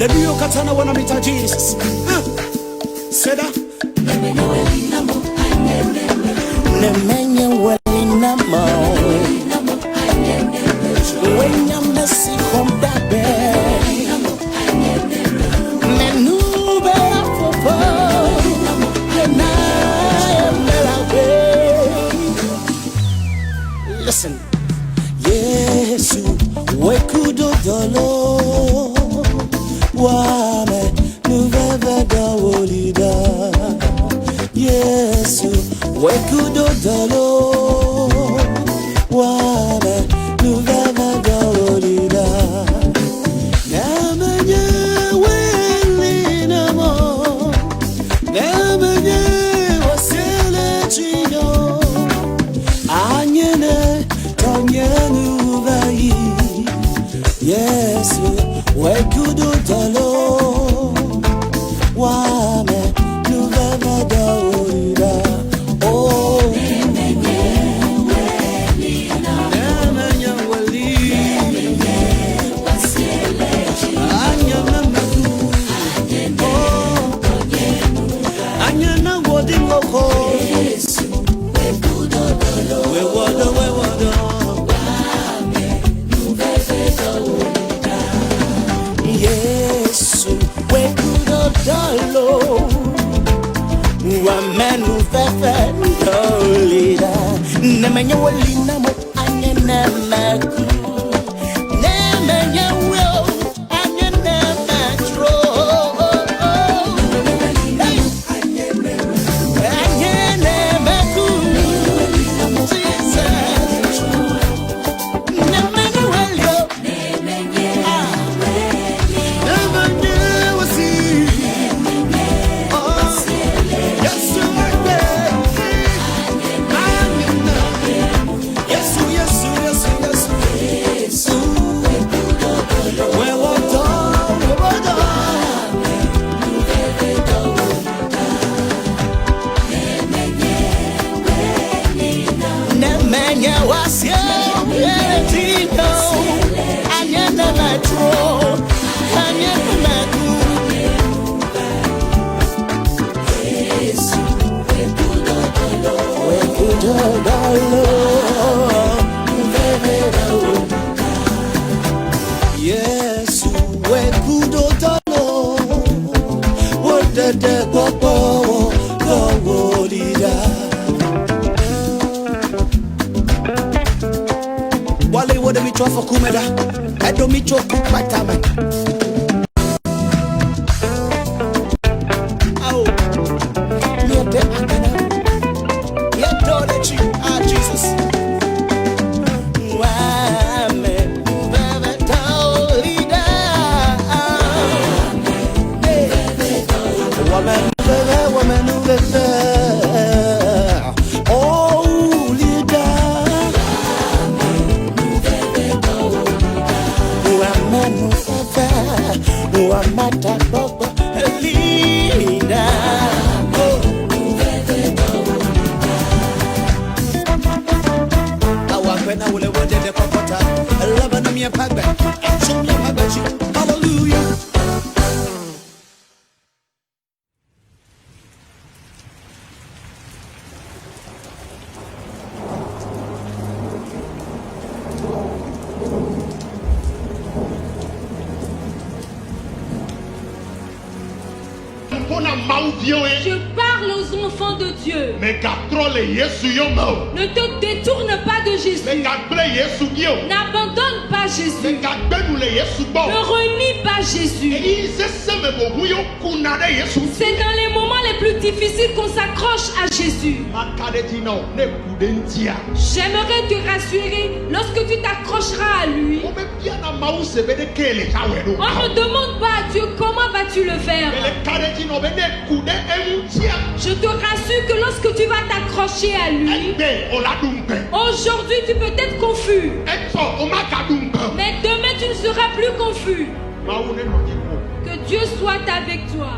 The new katana wanna meet Jesus. Say that. Nemenya walinamo. When you messy come back there. Menu better for fun. And I am better. Listen. Yes, we could do the Lord. Wame nuveve da wolida. Yes, we could do the Lord. Wame nuveve da wolida. Namanya welinamo. Namanya wasele chino. Anyene tanyenu vai. Yes, we could do the Lord. Wame nuveve da wolida. Oh, Nemenya welina. Anyana magu. Oh, anyana wodingoko. We could do the Lord. We wada. Yes, we could do the Lord. Wame nuveve da wolida. Nemenya welina mo anyana magu. Nemenya wel anyana matro. Anyana magu. Jesus. Nemenya welio. Nemenya wasi. Oh, yes, you are there. Anyana. Yes, yes. We were done. Nemenya wasi. Eretino. Anyana matro. Anyana magu. We could do the Lord. Yes, we could do the Lord. What the papa go wolida. Wale would be for Kumeda. I don't meet your cook by time. Oh, near the Akana. Yet, Donachi, Jesus. Wame, nuveve da wolida. Wame nuveve. Oh, lida. Wame nuveve. Wamata baba lida. Awapena ule wode de popota. Love na mi pagbe. Show me pagbe. Hallelujah. Je parle aux enfants de Dieu. Ne te détourne pas de Jésus. N'abandonne pas Jésus. Ne renie pas Jésus. C'est dans les moments les plus difficiles qu'on s'accroche à Jésus. J'aimerais te rassurer, lorsque tu t'accrocheras à lui, on ne demande pas à Dieu comment vas-tu le faire. Je te rassure que lorsque tu vas t'accrocher à lui, aujourd'hui tu peux être confus, mais demain tu ne seras plus confus. Que Dieu soit avec toi.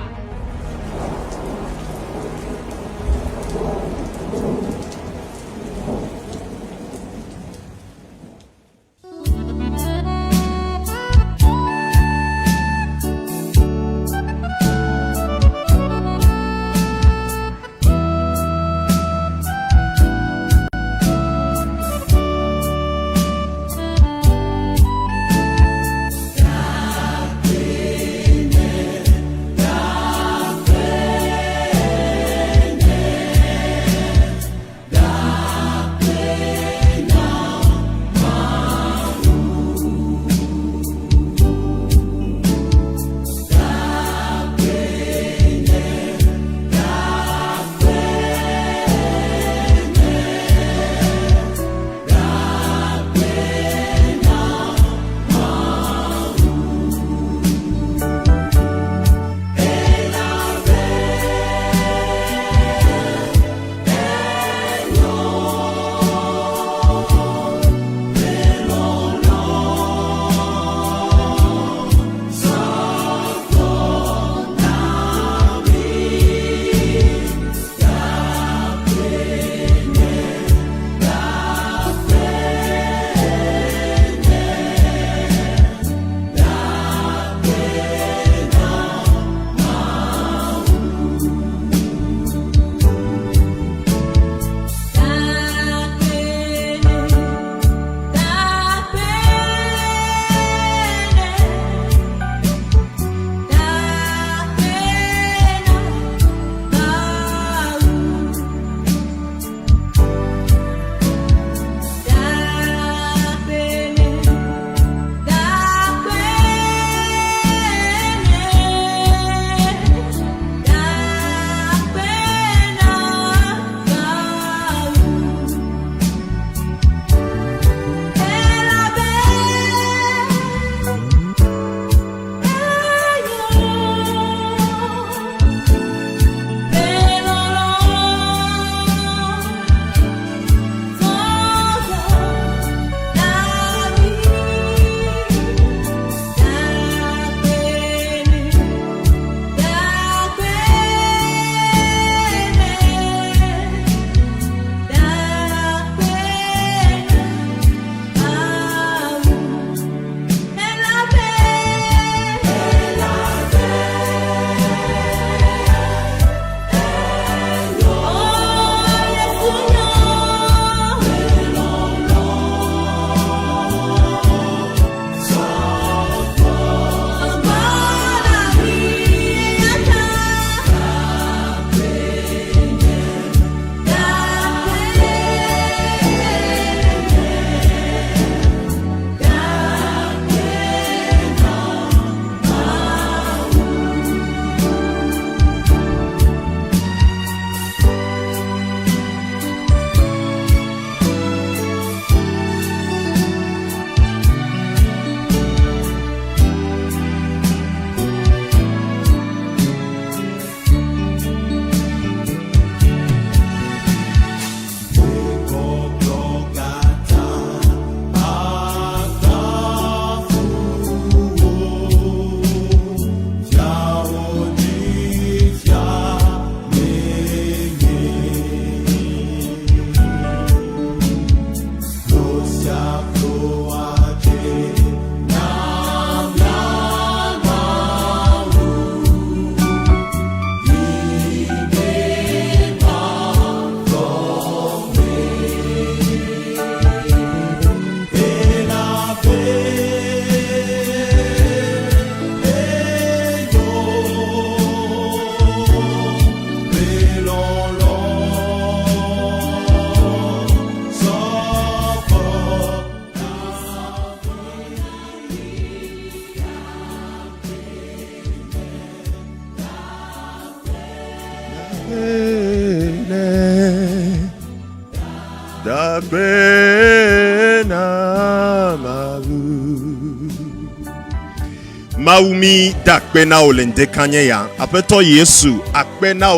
Maumi dakpena o lende kanye ya apeto Yesu akpena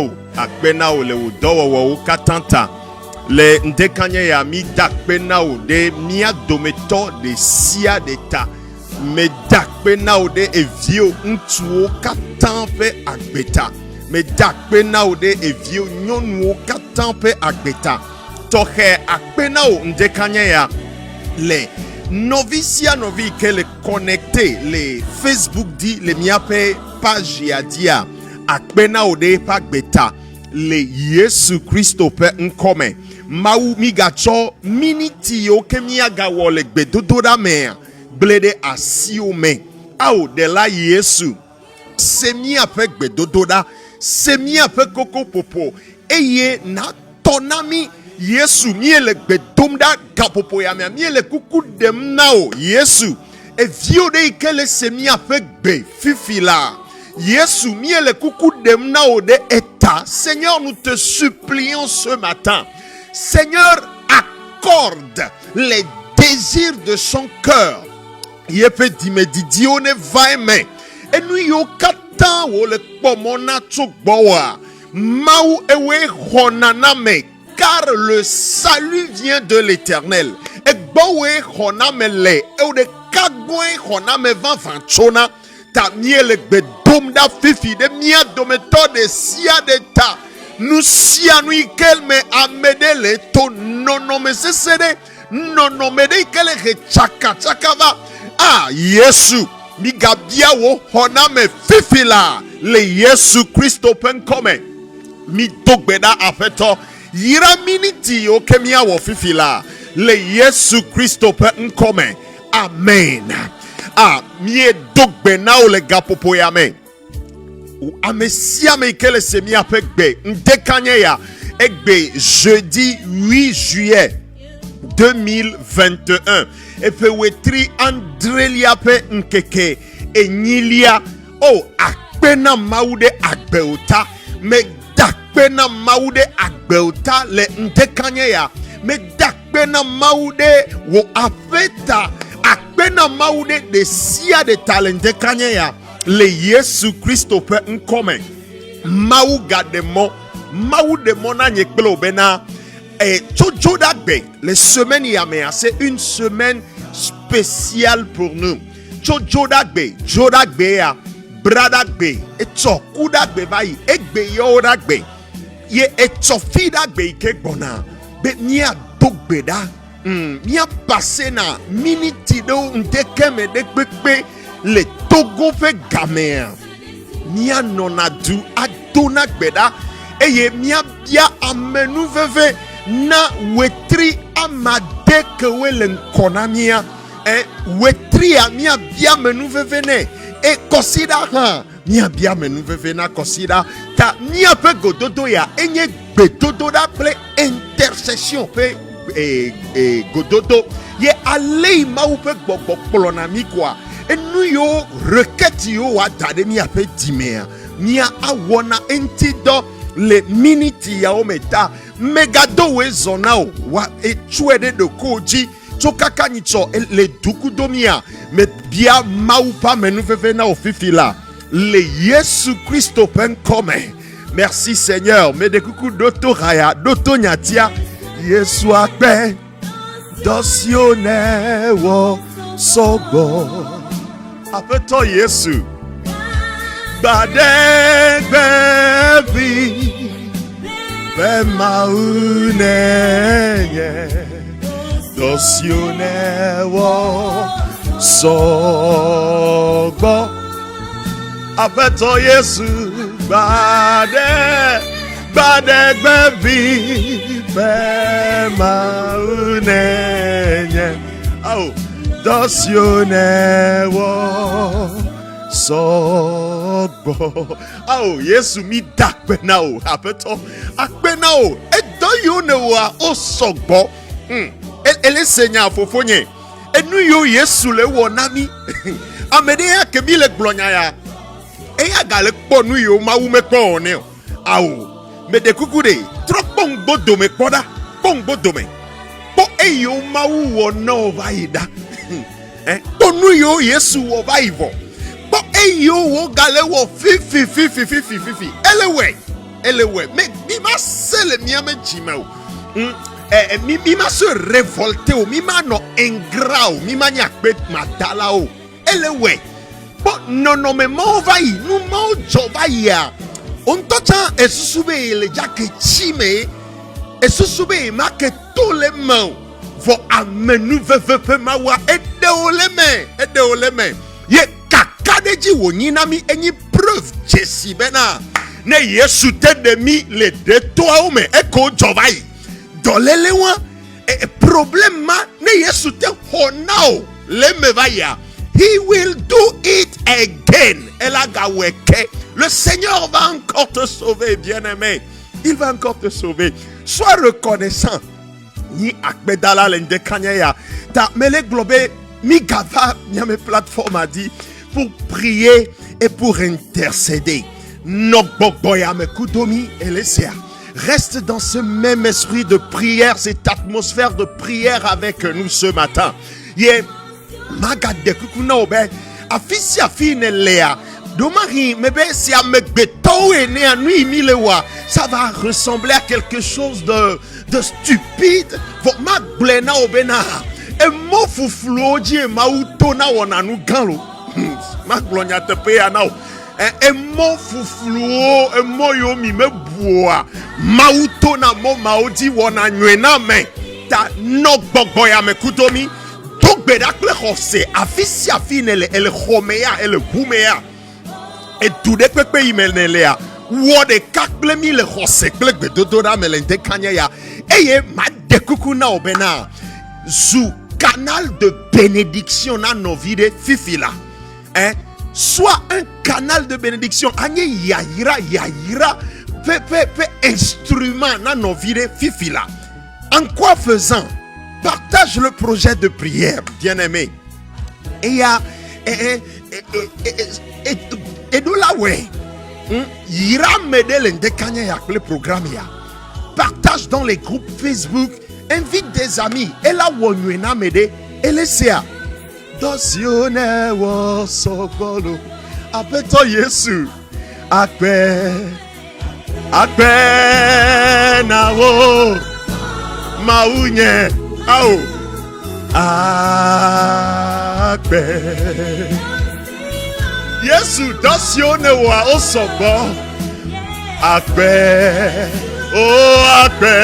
o le udowo wo katanta le ndekanye ya mi dakpena o de mia dometo de sia de ta me dakpena o de evio ntuo katanpe agbeta me dakpena o de evio nyonu katanpe agbeta tohe akpena o ndekanye ya le novicia novi que le connecté les Facebook dit les miape page ya dia akpena ode pa gbeta le Yesu Christo pe nkome mau migacho miniti yo kemia ga wole gbedodo da me blede asio me au de la Yesu semi ape gbedodo da semi ape koko popo eye na tonami Yesu miele bedomda gapopo ya miele kuku dem nao Yesu e viode ikele semi avec be fifila Yesu miele kuku dem nao de état. Seigneur, nous te supplions ce matin, Seigneur, accorde les désirs de son cœur. Yepe dimedidione vaime et nous yo katan wo le pomona tsogboa mau ewe honaname. Car le salut vient de l'Éternel. Et bowe honamele e de kagwe honame van fanchona ta miele bedomda fifi de mia dometo de sia de ta nous sia nous kelme amedele to nono me sesede nono me de kele he chaka va ah Yesu mi gabia wo honame fifi la le Yesu Christo penkome mi dogbeda afeto Yira miniti yo kemia wo fifila le Yesu Christo pe nkome amen. Ah mie dogbe na o le gapopo ya me amesia me kele semi apegbe ndekanye ya egbe jeudi 8 juillet 2021 efe wetri andrelia pe nkeke enyilia o akpena maude agbeota me dakpena maude agbeota le ndekanye ya me dakpena maude wo afeta akpena maude de sia de talente kanye ya le Yesu Christo pe nkome mau gademo mau de mona nyekpelo bena Jojo dagbe les semaines yamea c'est une semaine spéciale pour nous. Jojo dagbe ya bradagbe etsoku dagbe vai egbe yo dagbe ye etsofi dagbe ikegbona be nia dogbe da mia passé na miniti do ndekeme de pepe le togo fe gamea mia nonadu adona gbeda eye mia bia amenu veve na wetri amade kewele nkonamia wetri a mia bia menu veve ne e kosida ha mia bia menu veve na kosida ta mia pe gododo ya enye gbedodo da ple intercession pe gododo ye alei ma ou pe gbogbo polona mi kwa enu yo requête yo wa dade mi ape dimea mia awona entido le miniti ya ometa megado we zonao wa echuede de koji chokaka nicho le dukudomia me bia maupa menu veve na ofifila le Yesu Christo penkome. Merci Seigneur me de kuku doto raya doto nyatia Yesu akbe dosione wo sogo apeto Yesu bade bebi be mauneye dosione wo sogo apeto Yesu bade bebi be mauneye oh dosione wo sogo oh Yesu mi dakpena o apeto akpena o edo yo ne wa o sogbo ele senya fofonye enu yo Yesu le wo nami amede ya kemi le glonya ya e ya gale kponu yo ma wu me kpon ne awo me de kukude trop bongo dome koda bongo dome po eyo mawu wo no vaida tonu yo Yesu wo vaivo po eyo wo gale wo fifi elewe me mi ma sele mi ame jimao mi ma se révolter o mi ma no ingrat o mi ma nyakpe madala o elewe po no me mo vai nu mo jo vai ya on tocha esusube le jake chime esusube ma ke to le mo vo amenu vevepe ma wa ede o le me ye kakadeji wo nyina mi enyi preuve jesi bena ne Yesu te de mi le de toi o me eko jovai dolele wa problème ma ne Yesu te honao le me vaya. He will do it again. Le Seigneur va encore te sauver, bien-aimé. Il va encore te sauver. Sois reconnaissant. Ni akbedala lende kanyaya. Ta mele globe mi gava nyame plateforme a dit pour prier et pour intercéder. Nokboboya me kudomi elesia. Reste dans ce même esprit de prière, cette atmosphère de prière avec nous ce matin. Magade kukuna obe afisi afine lea domari mebe si amegbeto ene anui milewa ça va ressembler à quelque chose de stupide pour magblena obena e mo fufloji e mautona wonanu ganlo maglonya tepe anao e mo fufluo e mo yomi meboa mautona mo maudi wona nywena me ta no gbogboya me kutomi bedakle khose afisi afine ele khomea ele humea et tout de pepe imelnelea wo de kakle mi le khose kle bedodora melente kanyaya eye ma dekuku na obena zu canal de bénédiction na nos vies fifila soit un canal de bénédiction anye yaira pe instrument na nos vies fifila en quoi faisant. Partage le projet de prière, bien-aimé. Et il y a et de la way. Ira m'aider le programme. Partage dans les groupes Facebook. Invite des amis. Et là où on a m'aider. Et laissez. Dosione wo sokolo. Apeto Yesu. Akbe na wo maunye. Ao akbe Yesu dosione wa osobo akbe akbe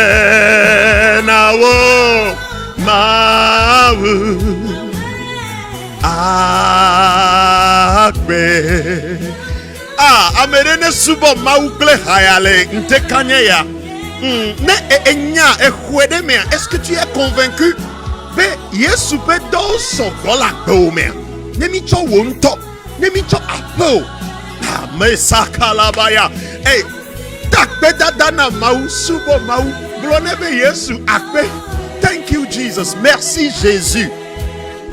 na wo mau akbe amerene subo mau kle hayale ntekanye ya. Est-ce que tu es convaincu? Mais Yesu peut dans son gola gomer. Nemicho wonto, nemicho apo. Mais sakalabaya. Hey, takbe dadana mau subo mau. Glonebe Yesu akbe. Thank you Jesus. Merci Jésus.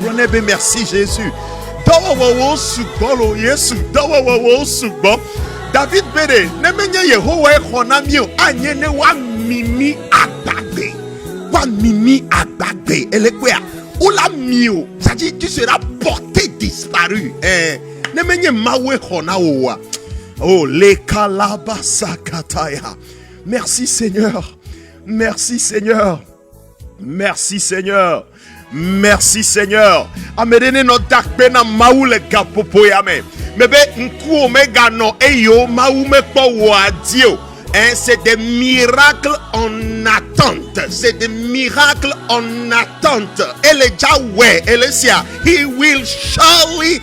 Glonebe merci Jésus. Dawa wo subolo Yesu. Dawa wo subo. David Bede, ne menye Yehowa konamio anye ne wa mimi agbagbe elekwea ola mio ça dit tu seras porté disparu ne menye mawe kona owa oh le kalabasa kataya. Merci Seigneur, merci Seigneur, merci Seigneur, merci Seigneur. Amedene no dakpe na maule kapopo yame. Mebe nku omega no eyo maume po wadio. C'est des miracles en attente. C'est des miracles en attente. Elle est Yahweh, elle est sia. He will surely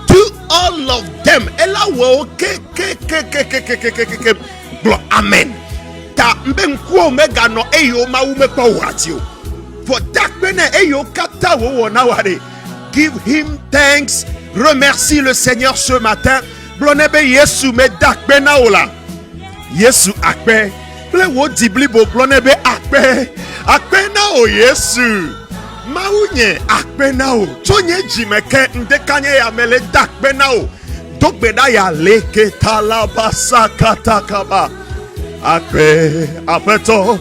do all of them. Elle a amen. Ta mbenku omega no eyo maume po wadio. For dakbene eyo kata wo na ware. Give him thanks. Remercie le Seigneur ce matin. Blonebe Yesu me dakbena ola. Yesu akbe. Ple wo diblibo blonebe akbe. Akbe na o Yesu. Maunye akbe na o. Tonye jimeke ndekanye ya mele dakbe na o. Dogbeda ya leke talabasa katakaba. Akpe, apeto,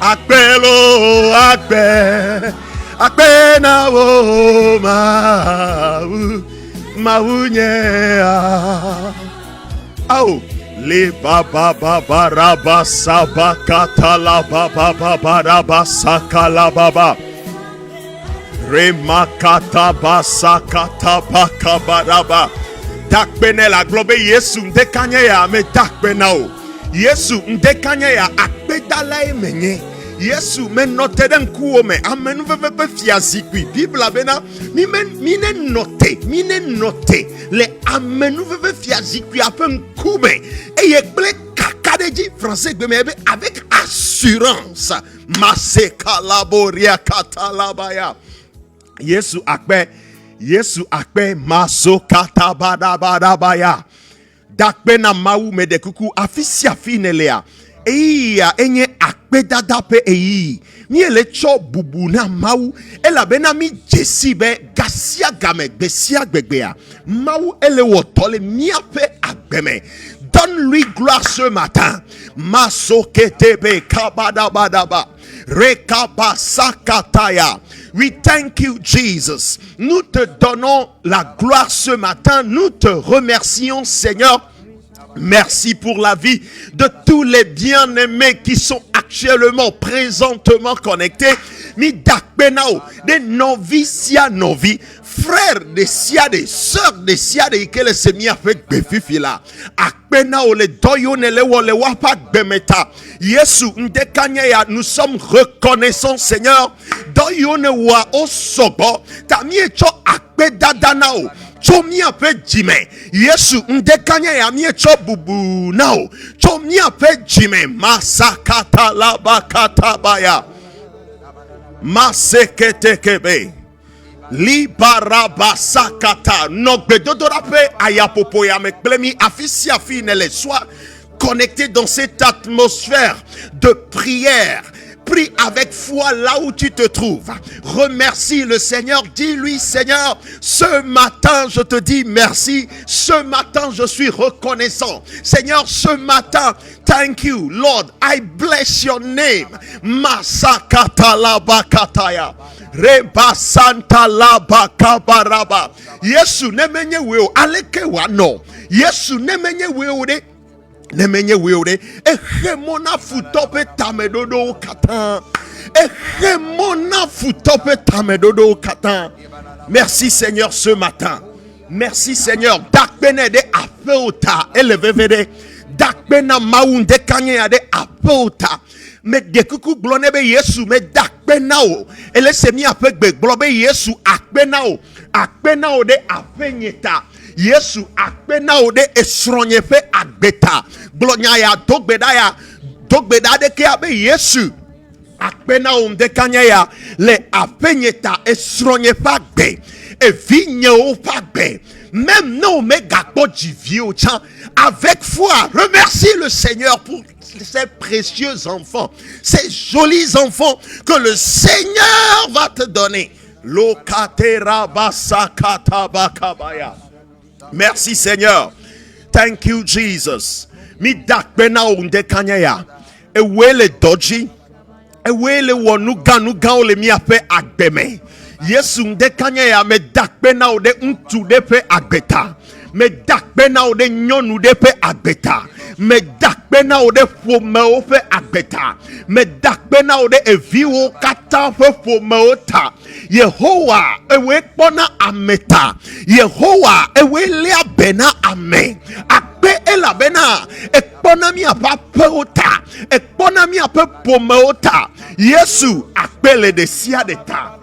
akpelo, akpe na o maunye au le baba baba raba sabakata la baba baba raba sakala baba remakata basakata bakabaraba dakpene la globe Yesu ndekanye ya me dakpena o Yesu ndekanye ya akpedala emenye Yesu me note den kuome amenu veve fiazikwi Bible abena mine note le amenu veve fiazikwi apen kume eye ble kakadeji français gbemebe avec assurance maseka laboria katalabaya Yesu akpe maso katabadabadabaya dakpe na mau medekuku afisi afinelea eya enye akpe dadape eyi mi ele cho bubu na mau ela bena mi jesi be gasia game besia gbegbeya mau ele wotole mi ape agbeme. Donne-lui gloire ce matin. Maso ketebe kabadabadaba rekabasakataya. We thank you, Jesus. Nous te donnons la gloire ce matin. Nous te remercions, Seigneur. Merci pour la vie de tous les bien-aimés qui sont actuellement, présentement connectés. Midakbenao, des novices à novices, frères de Siade, sœurs de Siade, qui les s'est mis avec Befifila. Akbenao, les doyone, les wapak bemeta. Yesu, ndekanya, nous sommes reconnaissants, Seigneur. Doyone wa osobo, tamiecho akbedadanao. Chomi ape jime Yesu ndekanya ya mie chobubu nao chomi ape jime masakata labakata baya masekete kebe libarabasakata nogbedodorape ayapopo ya meklemi afisi afinele soit connecté dans cette atmosphère de prière. Prie avec foi là où tu te trouves. Remercie le Seigneur. Dis-lui, Seigneur, ce matin, je te dis merci. Ce matin, je suis reconnaissant. Seigneur, ce matin, thank you, Lord. I bless your name. Masakata labakataya. Reba santa labakabaraba. Yesu nemenye weo. Aleke wano. Yesu nemenye weo de. Nemenye weore ehemona futope tamedodo katan ehemona futope tamedodo katan. Merci Seigneur ce matin. Merci Seigneur. Dakbene de apeuta elevevede dakbena maunde kanye de apeuta me dekuku glonebe Yesu me dakbenao ele semi apegbe globe Yesu akbenao de afenyeta Yesu akpena ode esronyefe agbeta glonyaya dogbeda de ke abe Yesu akpena onde kanyaya le apenyeta esronyefe agbe evinye o pagbe même non me gakpo jivio chan avec foi remercie le Seigneur pour ces précieux enfants, ces jolis enfants que le Seigneur va te donner. Lokatera basakata bakabaya. Merci Seigneur. Thank you Jesus. Mi dakbena onde kanyaya. Ewele doji. Ewele wonuga ole mi ape agbeme. Yesu nde kanyaya me dakbena ode untu depe agbeta. Me dakbena ode nyonu depe agbeta. Me dakbena ode fome ofe agbeta. Me dakbena ode eviwo kata fome ota. Yehowa ewe pona ameta. Yehowa ewe lea bena ame. Akpe ela bena ekpona mi apa peota. Ekpona mi apa pomeota. Yesu akpe le desia deta.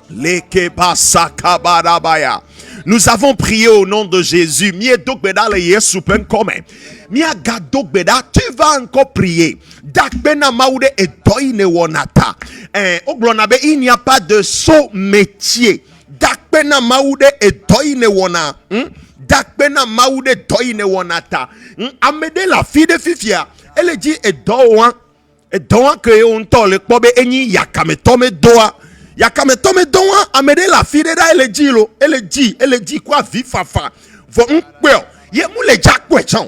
Leke basaka barabaya. Nous avons prié au nom de Jésus. Tu vas encore prier. Il n'y a pas de saut métier. Amede la fille de Fifia. Elle dit Edoan que on tole pobe eni yakametome doa. Yakametome doa amede la fille de da elle dit quoi vifafa. Vo unpeo. Ye mule jakwe chan.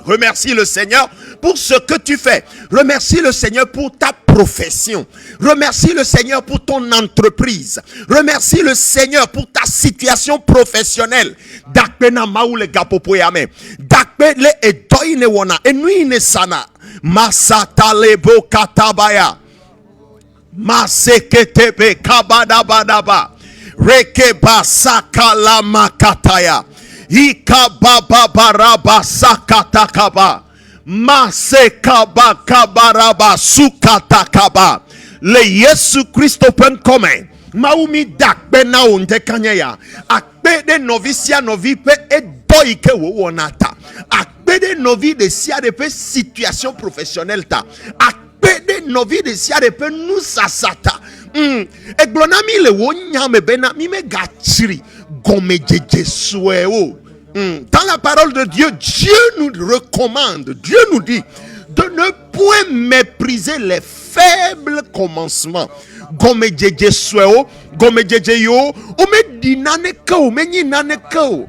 Remercie le Seigneur pour ce que tu fais. Remercie le Seigneur pour ta profession. Remercie le Seigneur pour ton entreprise. Remercie le Seigneur pour ta situation professionnelle. Dakpe na mau le gapopo yame. Dakpe le edoi ne wona. Enui ne sana. Masata lebo katabaya. Maseketebe kabadabadaba. Rekeba sakala makataya. Ikababaraba sakatakaba. Masekaba kabaraba sukatakaba. Le Yesu Christo pen come. Maumi dakbe na onde kanyaya. Akbe de novicia novipe e doike wo wonata. Akbe de novi de sia de pe situation professionnelle ta. Akbe de novi de sia de pe nous sasata. Eglonami le wo nyame bena mi me gachiri. Gome jeje sueo. Dans la parole de Dieu, Dieu nous recommande, Dieu nous dit de ne point mépriser les faibles commencements. Gome jeje sueo, gome jeje yo, ome dinane ko, ome nyinane ko.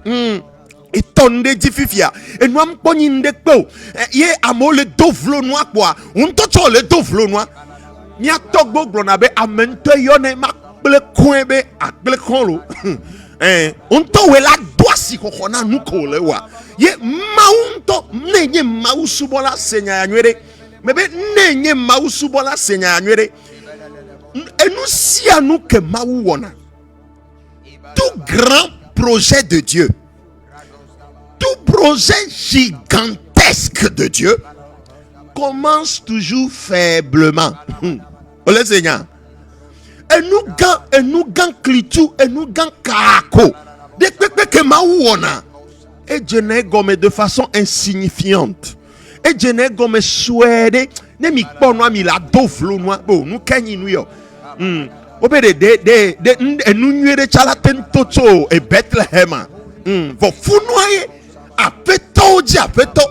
Et tonde diffifia et nous am poninde ko ye amo le dovlo noa kwa on to le dovlo noa nya togbo glonabe amento yone makble koebe akble konlo on to we la doasi kokona nuko lewa ye maunto nenye mausubola senya yanwere mebe nenye mausubola senya yanwere enu sia nous que mau wona tout grand projet de Dieu. Tout projet gigantesque de Dieu commence toujours faiblement. Le Seigneur. Et nous gan clitou, et nous gan kako. Et je n'ai gomme de façon insignifiante. Et je n'ai gomme souhaité. Ne mi pono mi la dovlo noa. Bon, nous kenyi nous yo. Obede de nous nuere chalaten toto et Bethlehem. Vo funoye. Apeto di apeto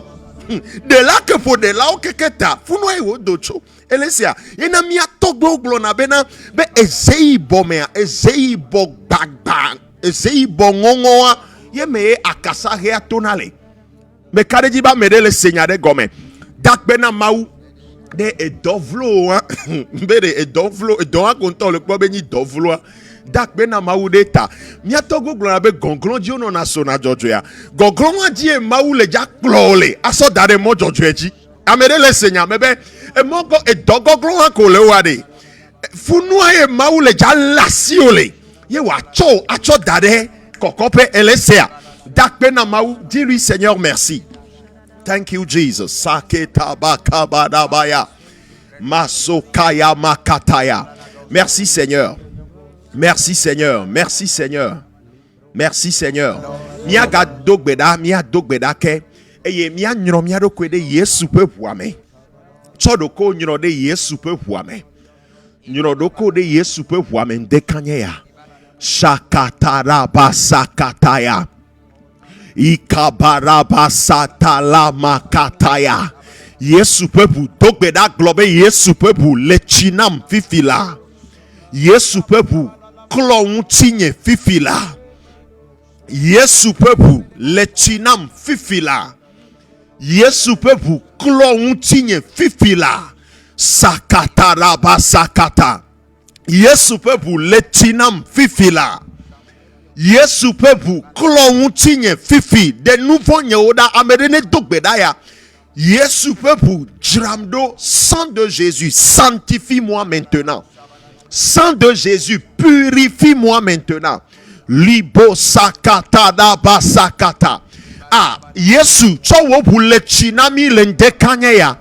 de là que pour de là o keketa funo e wo docho elesia ina mi atogbo glona bena be ezei bomea ezei bo gbagba ezei bo ngongoa ye me akasa he atonale me kareji ba mede le seigneur de gome dak bena mau de edovlo be de edovlo don akonto le po be ni dovlo dak bena maudeta miatogo glona be gonglon di ono na sona jojoya gonglon wa di e mau le ja klole aso dare mo jojoeji amere le seigneur mebe e mogo e dogoglon ko le wade funua e mau le ja lasiole ye wa acho dare kokope elesea dak bena mau dis lui Seigneur merci. Thank you Jesus. Saketa bakabadabaya masokaya makataya. Merci Seigneur. Merci Seigneur, merci Seigneur, merci Seigneur. Mia dogbeda ke eye mia nyro mia do kwede Yesu pe puame. Chodoko nyro de Yesu pe puame. Nyro doko de Yesu pe puame ndekanye ya. Shakataraba sakataya. Ikabaraba satalama kataya. Yesu pe pu dogbeda globe Yesu pe pu le chinam fifila. Yesu pe pu klon tinye fifila. Yesu pepu le chinam fifila. Yesu pepu klon tinye fifila. Sakata raba sakata. Yesu pepu le chinam fifila. Yesu pepu klon tinye fifi. De nouveau nyeoda amedene dogbedaya. Yesu pepu dramdo sang de Jésus sanctifie-moi maintenant. Sang de Jésus, purifie-moi maintenant. Libo sakata da basakata. Ah, Yesu, chowo pu le chinami lende kanyeya.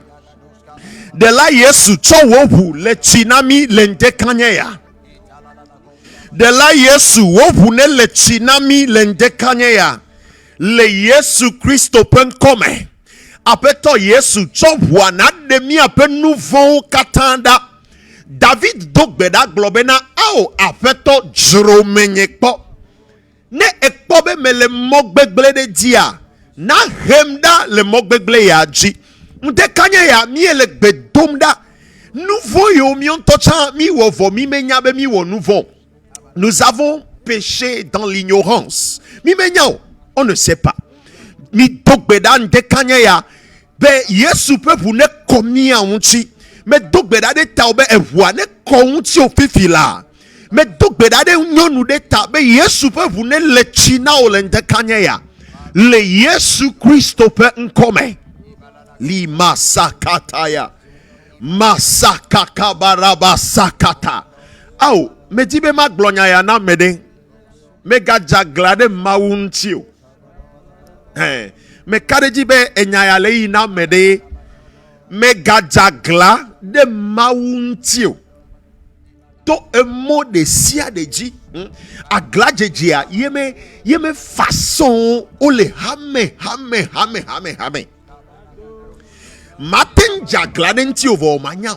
De la Yesu, chowo pu le chinami lende kanyeya. De la Yesu, wopu ne le chinami lende kanyeya. Le Yesu Christo pen come. Apeto Yesu, chowo na demi apen nouveau katanda. David dogbeda globena ao afeto jromenyekpo ne ekpobe me le mogbegle de dia na hemda le mogbegle ya ji mte kanya ya mi ele gbedomda nouveau yo mi on tocha mi wo vo mi menyabe mi wo nouveau. Nous avons péché dans l'ignorance On ne sait pas. Mi dogbeda ndekanya ya be Yesu peuple ne komi a unchi. Me dogbeda de ta be ewa ne ko unchi ofifila. Me dogbeda de nyonu de ta be Yesu peuple ne le china o le ndekanya ya. Le Yesu Christo pe nkome. Li masakata ya. Masakaka baraba sakata. Au me dibe ma glonya ya na mede. Me gajaglade maunchio. Me kadeji be enyayale ina mede me gajagla de mauntio to emo de sia de ji agla jejia yeme façon ole hame maten jagla de ntio vo manya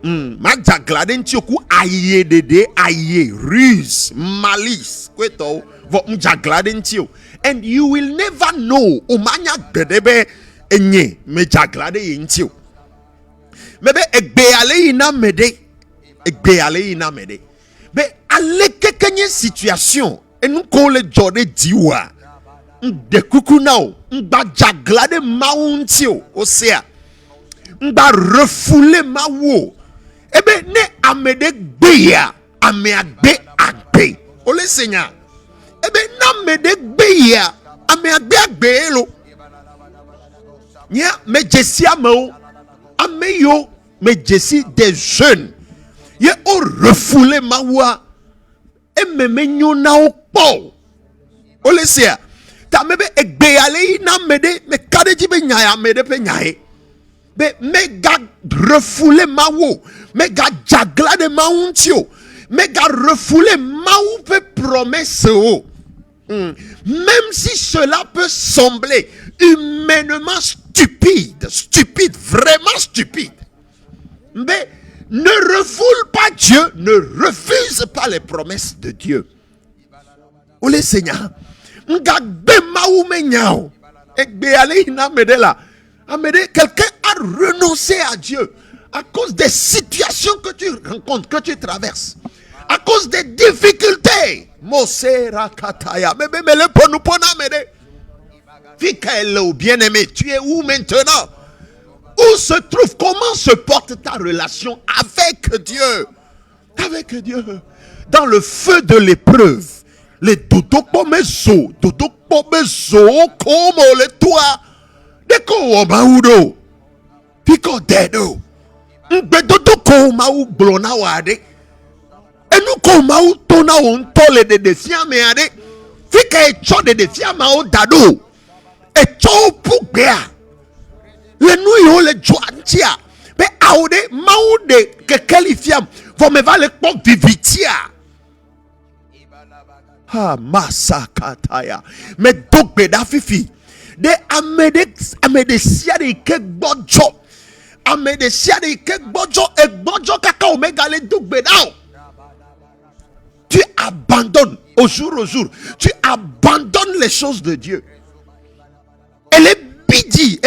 ma jagla de ntio ku aye dede aye ruse malice kweto vo jagla de ntio. And you will never know omanya bedebe enye me jaglade yintio mebe egbeale ina mede be ale kekenye situation enu ko le jode diwa de kuku now ngba jaglade mauntio osea ngba refoule mawo ebe ne amede gbeya ame agbe ole senya ebe na mede gbeya ame agbe lo nya me jesi amo ame yo me jesi des jeunes ye o refoule mawa e me nyo na opo ole sia ta mebe egbeyale na mede me kadeji be nya mede pe nyae be mega refoule mawo mega jagla de mauntio mega refoule maou pe promesse o. Même si cela peut sembler humainement stupide, vraiment stupide, mais ne refoule pas Dieu, ne refuse pas les promesses de Dieu. Ou les seigneurs, quelqu'un a renoncé à Dieu à cause des situations que tu rencontres, que tu traverses, à cause des difficultés. Mosera kataya. Mais le ponupona mede. Fikaelo bien-aimé, tu es où maintenant? Où se trouve, comment se porte ta relation avec Dieu? Avec Dieu. Dans le feu de l'épreuve, les dodopomezo, comme le toit, deko omaudo, fiko dedo, mbedodoko mau blona wade. Et nous comme au tona on tole de defia me ade fika e cho de defia ma o dado e cho pugea le nu yo le joantia be aude mau de que qualifiam for me vale pok vivitia ha masakataya me dogbe da fifi de amede sia de ke gbojo amede sia de ke gbojo e gbojo kaka omega le dogbe da. Tu abandonnes au jour, tu abandonnes les choses de Dieu. Elle est bidi.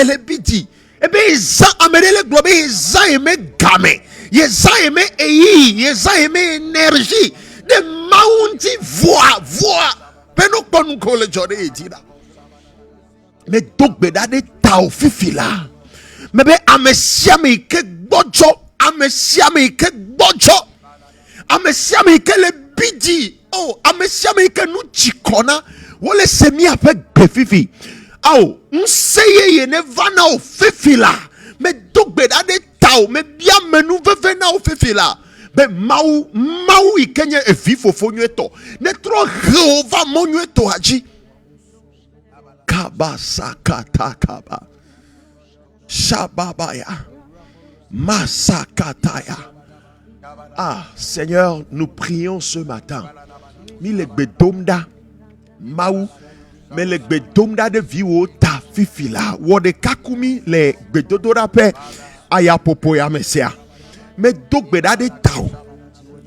Eh bien, ils ont amené le globe, ils ont aimé gamin, ils ont aimé eyi, ils ont aimé énergie. De maunti voix. Peno kon ko le jode etida. Mais donc beda de tao fifila. Mais be amesiame ke gbojo, amesiame ke le bidi. Oh, amesiame ke nu chikona. Wole semi avec befifi. Oh, nseye ye ne vana o fifila. Mais donc beda de tao, mais bien menu vena o fifila. Be mau ikenye e vifo fonyeto. Ne tro Jehova monyeto haji. Kaba sakata kaba. Shababaya. Masakataya. Ah, Seigneur, nous prions ce matin. Mile bedomda mau mais le bedomda de viwo ta fifila. Wode kakumi le bedodora pe ayapopo ya mesia. Mais donc beda de tao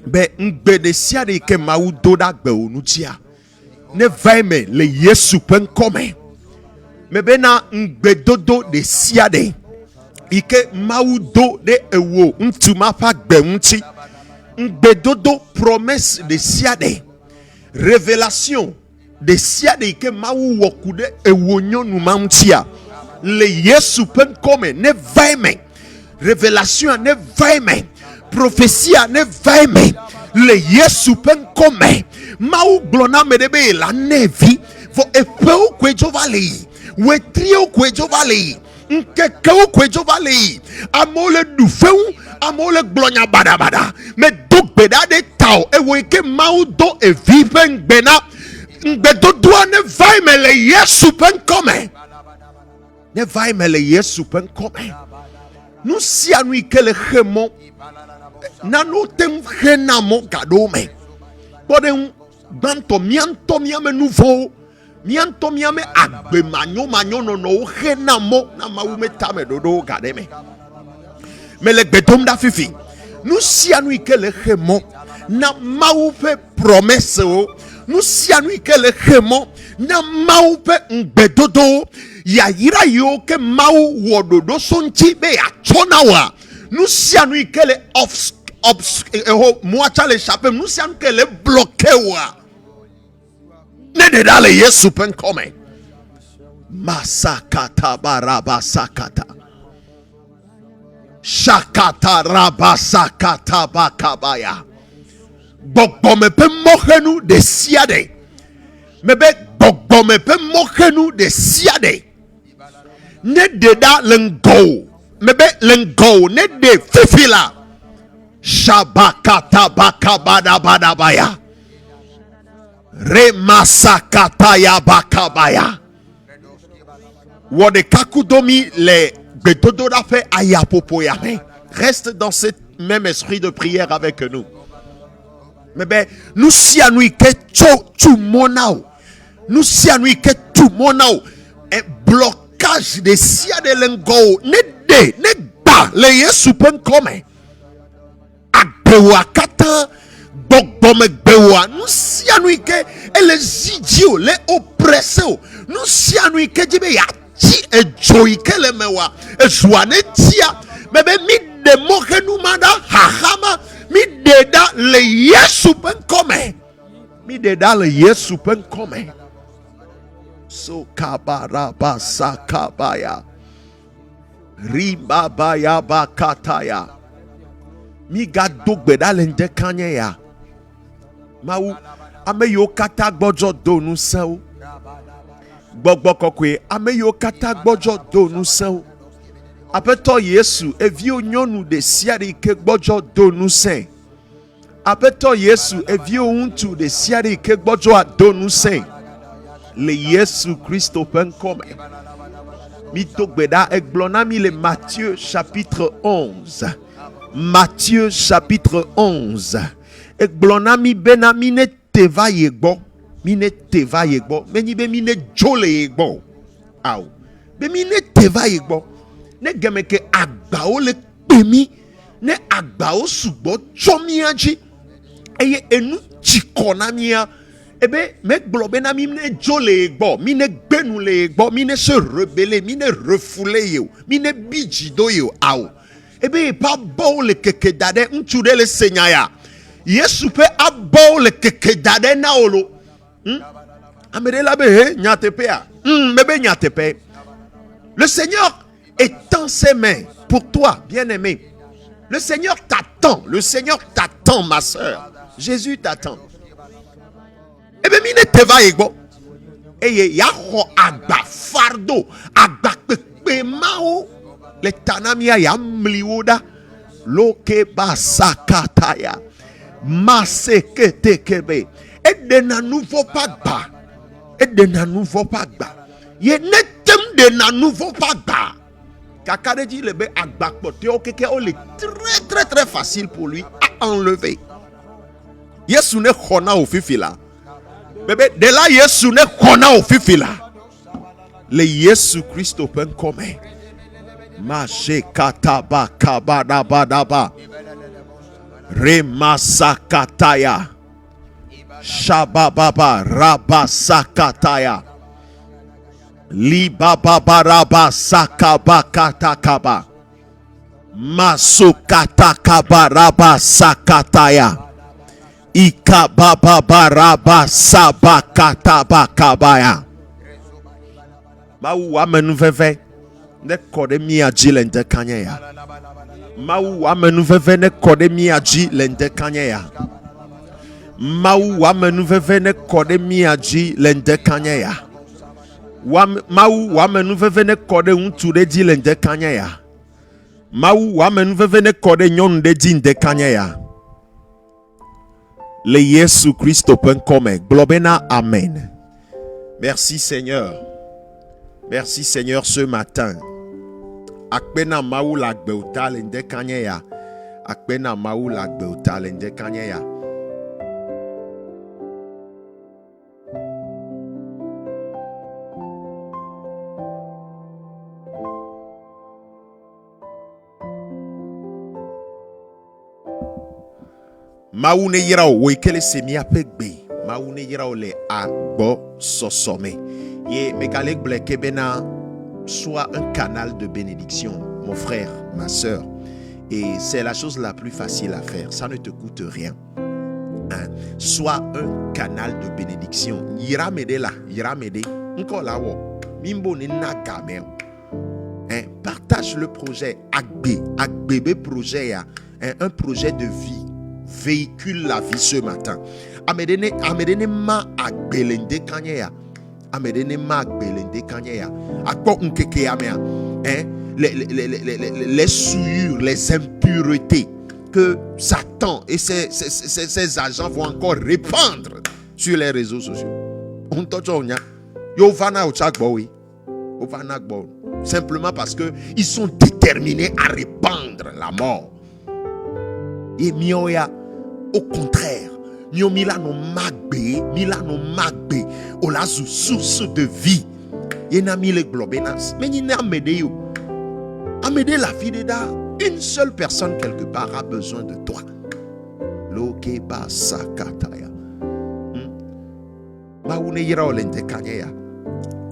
be ngbedesia de ke mau doda gbe onutia ne vaime le Yesu pen come me bena ngbedodo de sia de ike mau do de ewo ntuma pa gbe unti ngbedodo promesse de sia de révélation de siade ke mawu wokude ewonyonu mamtia le Yesu pen come ne vaime révélation ne vaime prophétie ne vaime le Yesu pen come mawu glona medebe la nevi vo epeu kwejo vale we trio kwejo vale nkekeu kwejo vale amole dufeu amole glonya badabada me dogbeda de tao ewe ke mawu do evipen gbena ngbedodoa ne vaime le Yesu pen come ne vaime le Yesu pen come nous si anu ikele khemo nanu tem khenamo kadome boden banto mianto miame nouveau mianto miame agbe manyo no khenamo na mawume tame dodo kademe mais le gbedom da fifi nous si anu ikele khemo na mawupe promesse o nous si anu ikele khemo na mawupe ngbedodo ya yira yo ke mawu wododo sonchi be ya chonawa nous si anu ikele moacha le chape nous si anu ikele bloqué wa ne de dale Yesu pen come masakata baraba sakata shakata rabasakata bakabaya gbogbo me pe mohenu de siade mebe gbogbo me pe mohenu de siade ne de da lengo mebe lengo ne de fifila shabakata bakabada badabaya remasakata ya bakabaya wode kakudomi le bedodo da fe ayapopo ya reste dans ce même esprit de prière avec nous. Mais ben nous si anui ke tu monao nous si anui ke tu monao un blocage de sia de lengo ne ba le Yesu pen come agbewa kata gbogbo megbewa nous si anui ke ele zidio le oppressé nous si anui ke jibe ya ti ejoy ke le mewa ejuane tia mais ben mi de mohenu manda hahama mi deda le Yesu pen come mi deda le Yesu pen come so kabaraba sakabaya ribabaya bakataya mi gado gbeda le nde kanye ya mawu ame yo kata gbojo do nu sew gbogbo kokwe ame yo kata gbojo do nu sew apeto Yesu evi onyonu de siari ke gbojo do nu sen apeto Yesu evi ontu de siari ke gbojo do nu sen le Yesu Christo pen come mi togbeda eglona mi le Matthieu chapitre 11 Matthieu chapitre 11 eglona mi benami ne teva yegbo mi ne teva yegbo meni be mi ne jole yegbo aw be mi ne teva yegbo ne gemeke agbao le pemi ne agbao sugbo chomiaji eye enu chikona mia ebe me globe na mi ne jole gbo mi ne gbenu le gbo mi ne se rebelle mi ne refoule yo mi ne bijido yo aw ebe pa bo le keke dade ntude le senyaya Yesu pe abo le keke dade na olo amere la be nyatepe a bebe nyatepe le Seigneur étend ses mains pour toi, bien-aimé. Le Seigneur t'attend, ma soeur. Jésus t'attend. Eh bien, mine te va yegbo. Eye yaho agba fardo, agba pepe mao. Le tanamia ya mliwoda. Loke basakataya. Masekete kebe. Et de na nouveau pagba. Et de na nouveau pagba. Ye netem de na nouveau pagba. Kakade dit le be agbakpote okeke o le très facile pour lui à enlever. Yesu ne khona o fifila. Bébé de là Yesu ne khona o fifila. Le Yesu Christo pen come. Ma shekata ba kabada badaba. Remasakataya. Shabababa rabasakataya. Libababaraba sakabakatakaba masukatakabaraba sakataya Ikababaraba sabakatabakabaya. Mau amenu veve ne kode mi aji lende kanye ya. Mau amenu veve ne kode mi aji lende kanye ya. Mau amenu veve ne kode mi aji lende kanye ya. Mau amenu veve ne kode untu de ji lende kanye ya. Mau amenu veve ne kode nyon de ji lende kanye ya. Le Yesu Christo penkome. Globena amen. Merci Seigneur. Merci Seigneur ce matin. Akpena maou la gbeuta lende kanye ya. Akpena maou la gbeuta lende kanye ya. Maou ne yira o wekele semi apegbe. Maou ne yira o le agbo sosome. Ye megalek bleke bena soit un canal de bénédiction, mon frère, ma soeur. Et c'est la chose la plus facile à faire. Ça ne te coûte rien. Hein? Soit un canal de bénédiction. Yira mede la, yira mede. Encore là wo. Mimbo ne nagame. Hein? Partage le projet Agbebe projet ya. Hein? Un projet de vie. Véhicule la vie ce matin. Amedene ma agbelende kanye ya. Amedene ma agbelende kanye ya. Akpo nkeke ya mea. Hein? Les souillures, les impuretés que Satan et ses agents vont encore répandre sur les réseaux sociaux. Simplement parce que ils sont déterminés à répandre la mort. Et mioya, au contraire, mio milano magbe, olazu source de vie. Yena mile globenas, mais ni amede yo. Amede la vie de une seule personne quelque part a besoin de toi. Loke ba sakataya. Maune yira olente kanyaya.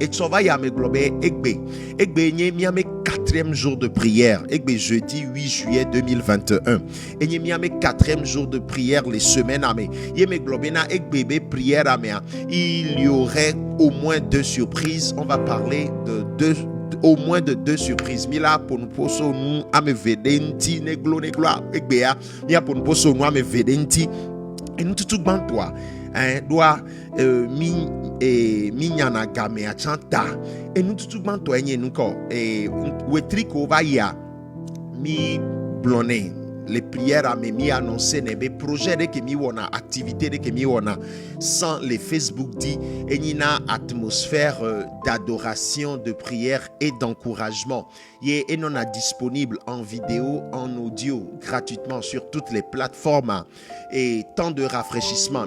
Et tu vas y me glober egbe nye mi ame 4e jour de prière egbe jeudi 8 juillet 2021 et nye mi ame 4e jour de prière les semaines ame ye me glober na egbe prière ame il y aurait au moins 2 surprises. On va parler de au moins de 2 surprises. Mila pour nous poso nous ame vedenti neglo egbe ya mi pour nous poso nous ame vedenti et nous tout ban toi doit mi nyana game a chanta et nous tout ban toi enye nous ko et wetriko va ya mi blonné les prières à mi annoncer ne be projet de que mi wona activité de que mi wona sans les Facebook dit enina atmosphère d'adoration, de prière et d'encouragement. Et non a disponible en vidéo, en audio gratuitement sur toutes les plateformes et tant de rafraîchissement,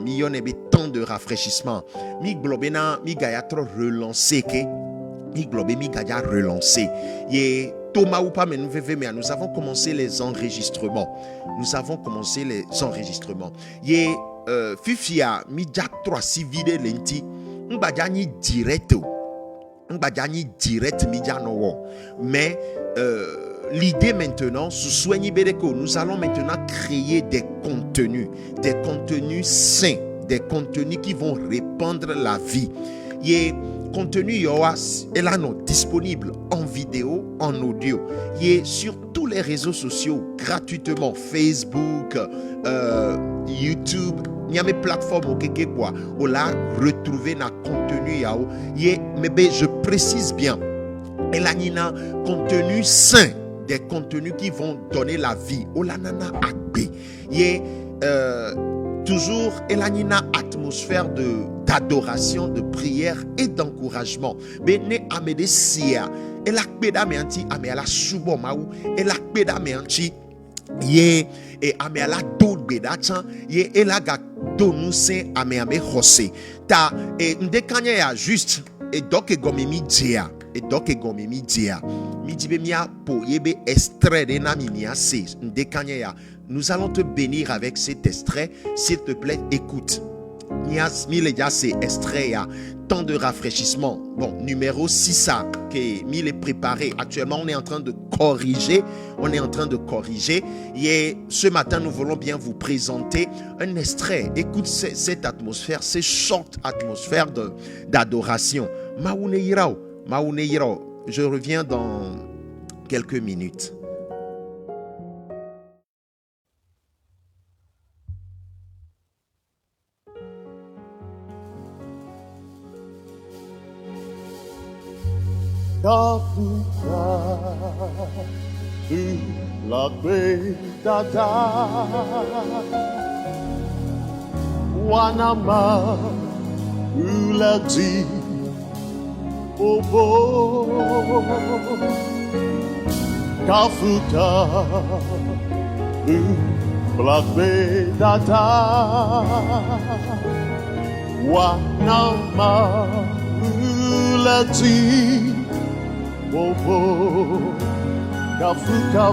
tant de rafraîchissement. Mi globena mi gaya trop relancé que mi globé mi gaya relancé. Et Thomas ou pas, mais nous avons commencé les enregistrements. Yé Fifia mi jak 3 si vide lenti. Mbadjani direct mi jano. Mais l'idée maintenant, nous allons maintenant créer des contenus sains, des contenus qui vont répandre la vie. Yé contenu yoas est là non disponible en vidéo, en audio. Il est sur tous les réseaux sociaux gratuitement, Facebook, YouTube. Il y a mes plateformes au quelque quoi. On l'a retrouvé dans contenu yao. Mais je précise bien. Et là nina contenu sain, des contenus qui vont donner la vie. On l'a nana akbe. Toujours elanina atmosphère d'adoration, de prière et d'encouragement. Bene amede sia elakbeda me anti amela subo maou elakbeda me anti ye e amela do beda chan ye elaga donu se ame hose ta e ndekanya ya juste et donc gomemi dia mi dibe mia po yebe extrait de na mimia se ndekanya ya. Nous allons te bénir avec cet extrait. S'il te plaît, écoute. Nias, c'est extrait, temps de rafraîchissement. Bon, numéro 6, mis les préparer. Actuellement, on est en train de corriger. Et ce matin, nous voulons bien vous présenter un extrait. Écoute cette atmosphère, cette short atmosphère d'adoration. Maoune Yirao. Je reviens dans quelques minutes. La Dada Wanama Uladi Obo Kafuka Black Dada Wanama Uladi Obo Kafuka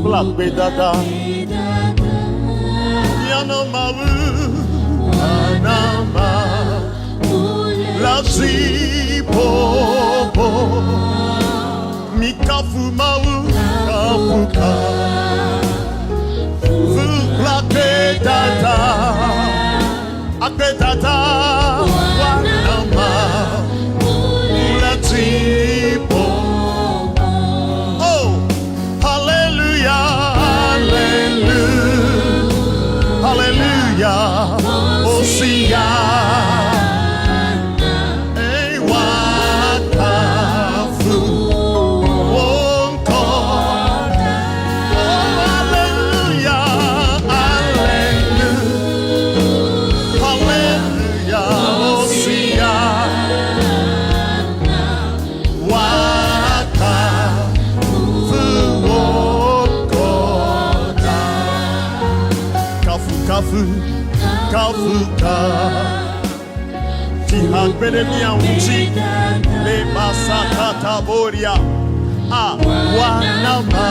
Black Dada Yanama Lazi Popo Mikafu Mau Kafuka Black Dada Akbedada Wanama Oh, hallelujah, hallelujah, hallelujah, Hosiana, Wakafu, Wonko, hallelujah, hallelujah, hallelujah, Hosiana. Kafuka Tihak Benemia Uchi Le Masakata Boria Wanama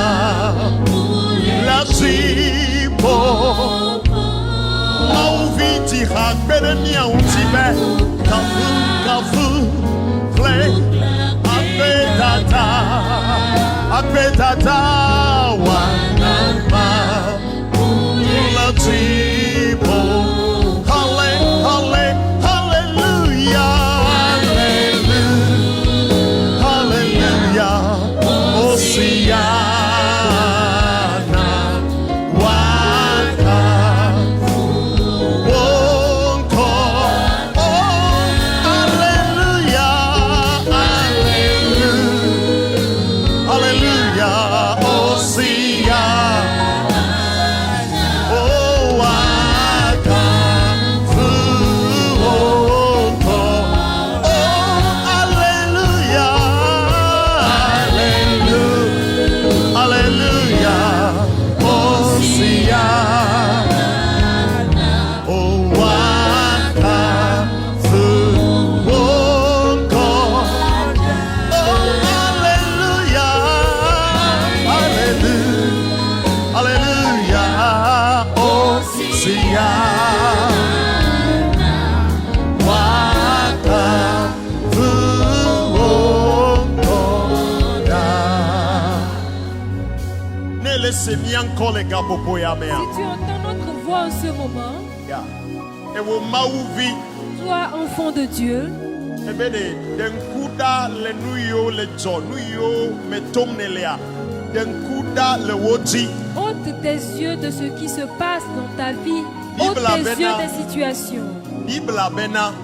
Lazipo Mauvi Tihak Benemia Uchi Kafu Kle Akbetata Wanama Lazipo Si tu entends notre voix en ce moment, toi, enfant de Dieu, ôte tes yeux de ce qui se passe dans ta vie, ôte tes yeux des situations.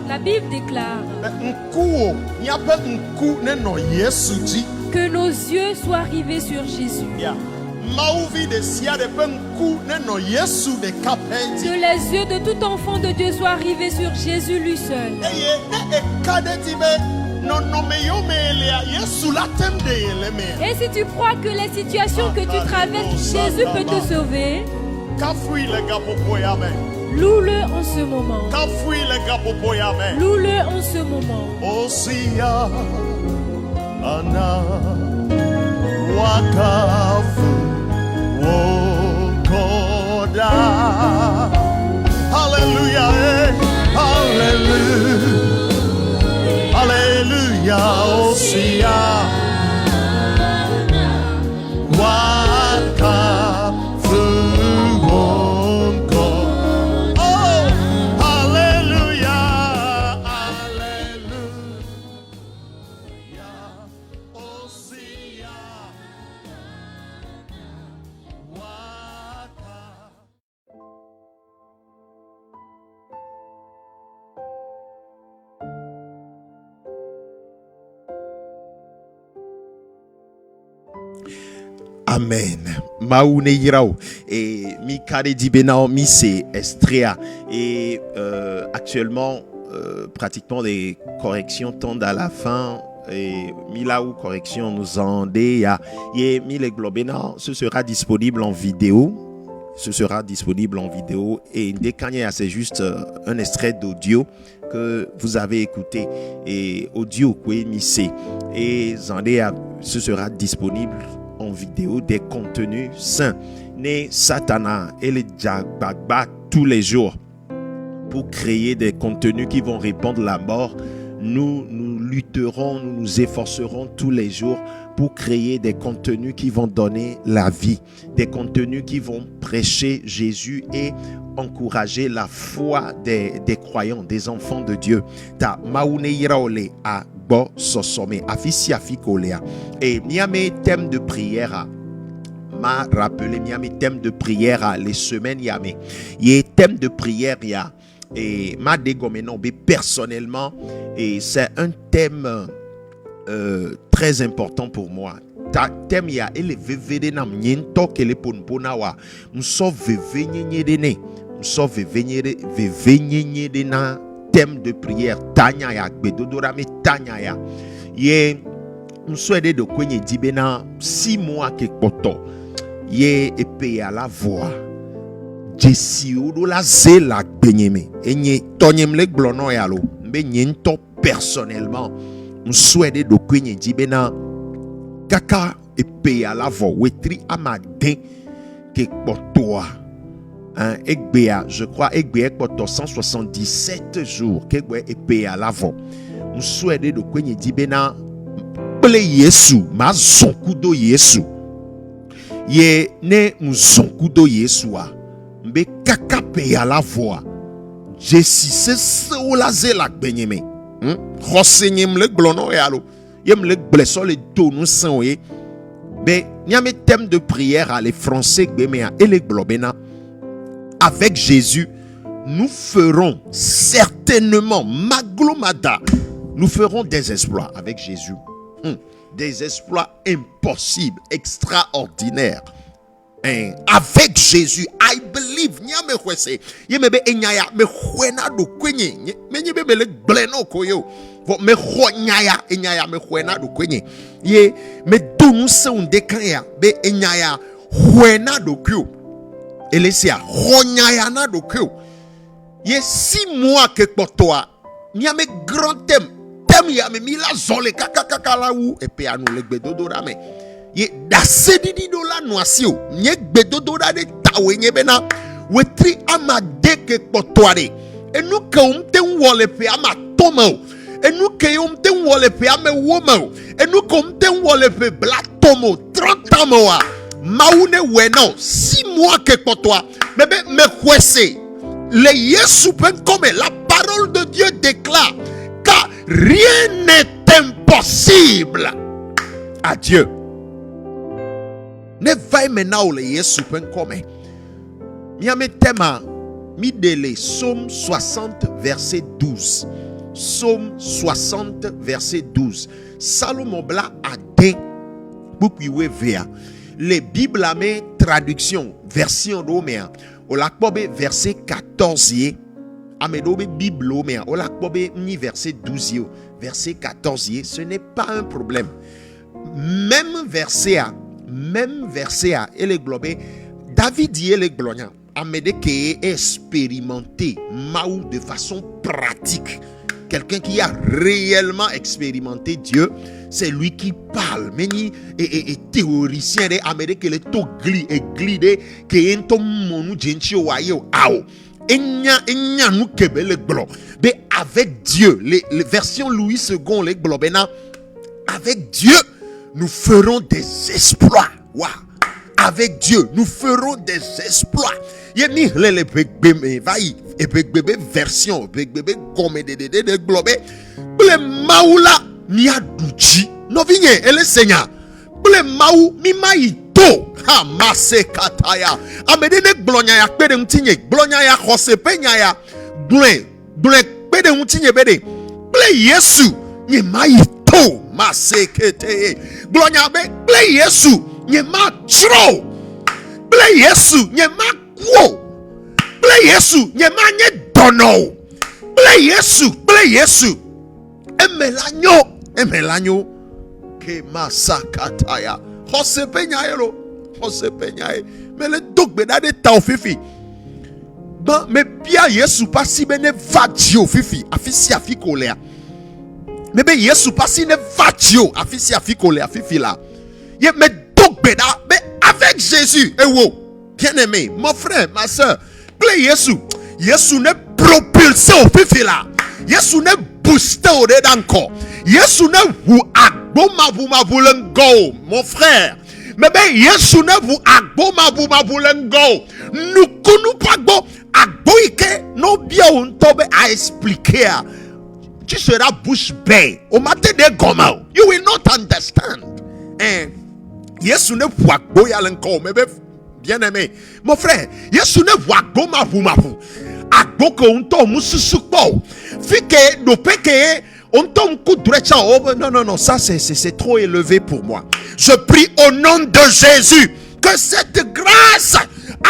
La Bible déclare que nos yeux soient rivés sur Jésus. Que les yeux de tout enfant de Dieu soient rivés sur Jésus lui seul. Et si tu crois que les situations que tu traverses, Jésus peut te sauver, loue-le en ce moment. Loue-le en ce moment. Hallelujah, hallelujah, Amen. Maoune Yirao et mi kare di benao mi c'est Estrea et actuellement pratiquement les corrections tendent à la fin et mi là où correction nous en dé ya et mi les globena ce sera disponible en vidéo. Ce sera disponible en vidéo et Ndekanya c'est juste un extrait d'audio que vous avez écouté et audio quoi mi c'est et Zandéa ce sera disponible en vidéo des contenus sains. Né Satana et les Djagbagba tous les jours pour créer des contenus qui vont répandre la mort. Nous lutterons, nous nous efforcerons tous les jours pour créer des contenus qui vont donner la vie, des contenus qui vont prêcher Jésus et encourager la foi des croyants, des enfants de Dieu. Ta maune iraole a bo sosome afisi afikolea et miame thème de prière m'a rappelé miame thème de prière les semaines yame y thème de prière ya et m'a dégoménon personnellement et c'est un thème très important pour moi. Ta thème ya ele vevede na mnyento kele ponpona wa mso vevenye dene mso vevenye de na thème de prière tanya ya bedodora me tanya ya ye mso de kwenye dibena 6 mois ke poto ye epé à la voix Jesi odo la zela benyeme enye tonyem le glono ya lo mbe nyento personnellement mswede do kwenye dibena kaka epé à la voix wetri amadin ke potoa Egbea, je crois Egbea poto 177 jours kegwe epé à l'avant mswede de kwenye dibena ple Yesu ma zonkudo Yesu ye ne mzonkudo Yesu a mbe kaka pe à la voix Jesi se ola zela benyeme khosenyem le glono yalo yem le blesso le tonu sanwe be nyame thème de prière à les français gbemea et les globena. Avec Jésus, nous ferons certainement, maglomada, nous ferons des exploits avec Jésus. Des exploits impossibles, extraordinaires. Avec Jésus, I believe. Nyame kwese. Yemebe enyaya me kwena do kwenye. Me nyebe le bleno koyo. Me khonyaya enyaya me kwena do kwenye. Ye me donu se unde kanya be enyaya kwena do kyo. Elesia honyayana do kyo. Ye 6 mois que potoa. Nyame grand thème ya me mila zole kaka la ou et pe anu le gbedodo da me. Ye dasedi do la noisio. Nye gbedodo da de tawe nye bena. Wetri ama de ke potoa de. E nou ke umte wole pe ama toma. E nou ke umte wole pe ama woma. E nou ke umte wole pe black tomo 30 mois. Maoune weno 6 mois que pour toi bébé me kwese le Yesu pen comme la parole de Dieu déclare car rien n'est impossible à Dieu. Ne vai maintenant le Yesu pen comme miame tema mi dele Psaume 60 verset 12. Psaume 60 verset 12. Salomon bla a den boupiwe vea. Les Bibles à mes traduction version d'Oméa au lakbobe verset 14 ye amedobe Bible Oméa au lakbobe ni verset 12 ye verset 14 ye ce n'est pas un problème même verset à et les globes David y est les glonia amede qui est expérimenté maou de façon pratique. Quelqu'un qui a réellement expérimenté Dieu, c'est lui qui parle. Mais et théoricien de Amérique le to gli et glide que ento monu genchi wayo ao. enya nous kebele glo. Mais avec Dieu, les versions Louis II, les globena, avec Dieu, nous ferons des exploits. Wow. Avec Dieu, nous ferons des exploits. Yemi le bébé vai et bébé version bébé comme de globe. Ble maula mi aduji. No vigne ele seigneur. Ble mau mi maito. Ha mase kataya. Amede ne glonya ya pede mtinye. Glonya ya khose penya ya. Ble pede mtinye bede. Ble Yesu ni maito. Mase kete. Glonya be ble Yesu ni ma tro. Ble Yesu ni ma Wo, ble Yesu, nye manye dono. Ble Yesu, emelanyo, ke masakataya. Hose penyaero, me le dogbe da de ta fifi. Ba me bia Yesu pasi bene vadio fifi, afisi afikolea. Me be Yesu pasi ne vadio, afisi afikolea fifi la. Ye me dogbe da, be avec Jésus, wo. Bien-aimé, mon frère, ma soeur, plaît Yesu ne propulsé au fifi là. Yesu ne boosté au dedans encore. Yesu ne vous agboma boulengo, mon frère. Mais ben Yesu ne vous agboma boulengo. Nous connaissons pas bon agboike non bien on tombe à expliquer. Tu seras bouche bée. Au matin de goma, you will not understand. Yesu ne vous agboya l'encore, mais ben bien-aimé, mon frère, Yesu ne voit goma bumabu. Agboko unto mususukpo. Fike no peke unto mkudrecha. Oh non, ça c'est trop élevé pour moi. Je prie au nom de Jésus que cette grâce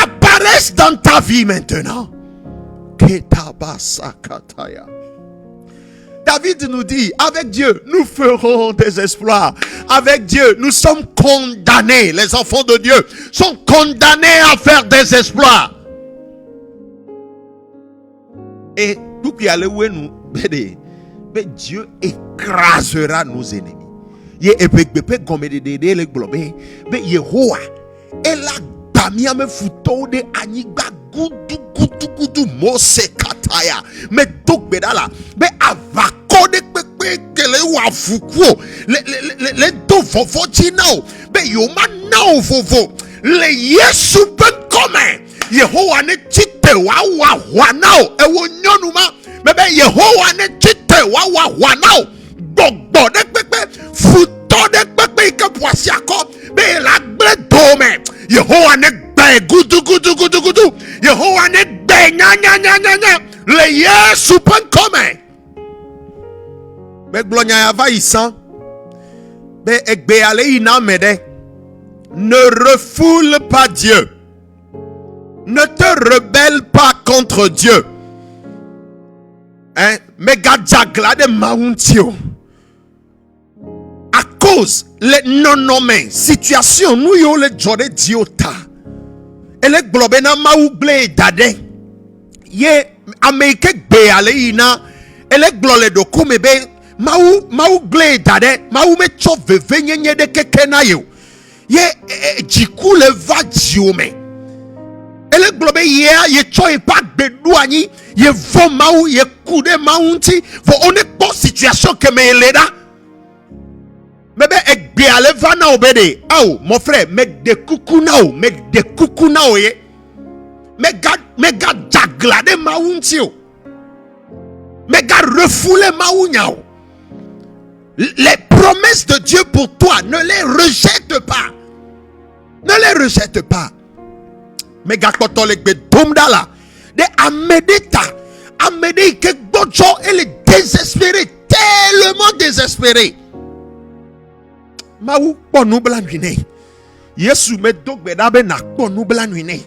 apparaisse dans ta vie maintenant. Ketabasakataya. David nous dit, avec Dieu, nous ferons des exploits. Avec Dieu, nous sommes condamnés. Les enfants de Dieu sont condamnés à faire des exploits. Et tout qui allait où nous, mais Dieu écrasera nos ennemis. Il est épée comme des les globes. Mais Yehowa, elle a damia me fouto de aniga gudu mose kataya. Mais tout bedala, mais avako de kele wa fukuo. Les deux fofo chinao. Mais yoma nao fofo. Le Yesu ben commun. Yehowa ne chite wa nao. E wo nyonuma. Mais Yehowa ne chite wa nao. Gbogbo de pepe. Futo de pepe ke poisi akop. Mais la bre dome. Yehowa ne gbe gudu. Yehowa ne gbe nya. Le Yesu ben commun. Mais gloria ya va isan. Mais egbe ale ina mede. Ne refoule pas Dieu. Ne te rebelle pas contre Dieu. Mais gadjagla de mauntio. À cause les non-nommés, situation nous yo le jode diota. Et le globena mauble dade. Ye ameke be ale ina. Et le glole do kumebe. Mau gle dade. Mau me chove venye de kekena yo. Ye jiku le va diome. Ele globe ye choy pas de douani. Ye vo mau ye kude maunti. Vo one bon situation que me leda. Mebe egbe ale vana obede. Au mon frère mek de kukunao. Mek de kukunao ye. Mega jaglade maunti yo. Mega refoule maunyao. Les promesses de Dieu pour toi, ne les rejette pas. Ne les rejette pas. Mais gakoto le domdala de amedita amedi que bojo elle est désespéré, tellement désespéré. Maou ponu blanwine. Yesu me dogbe dabe na ponu blanwine.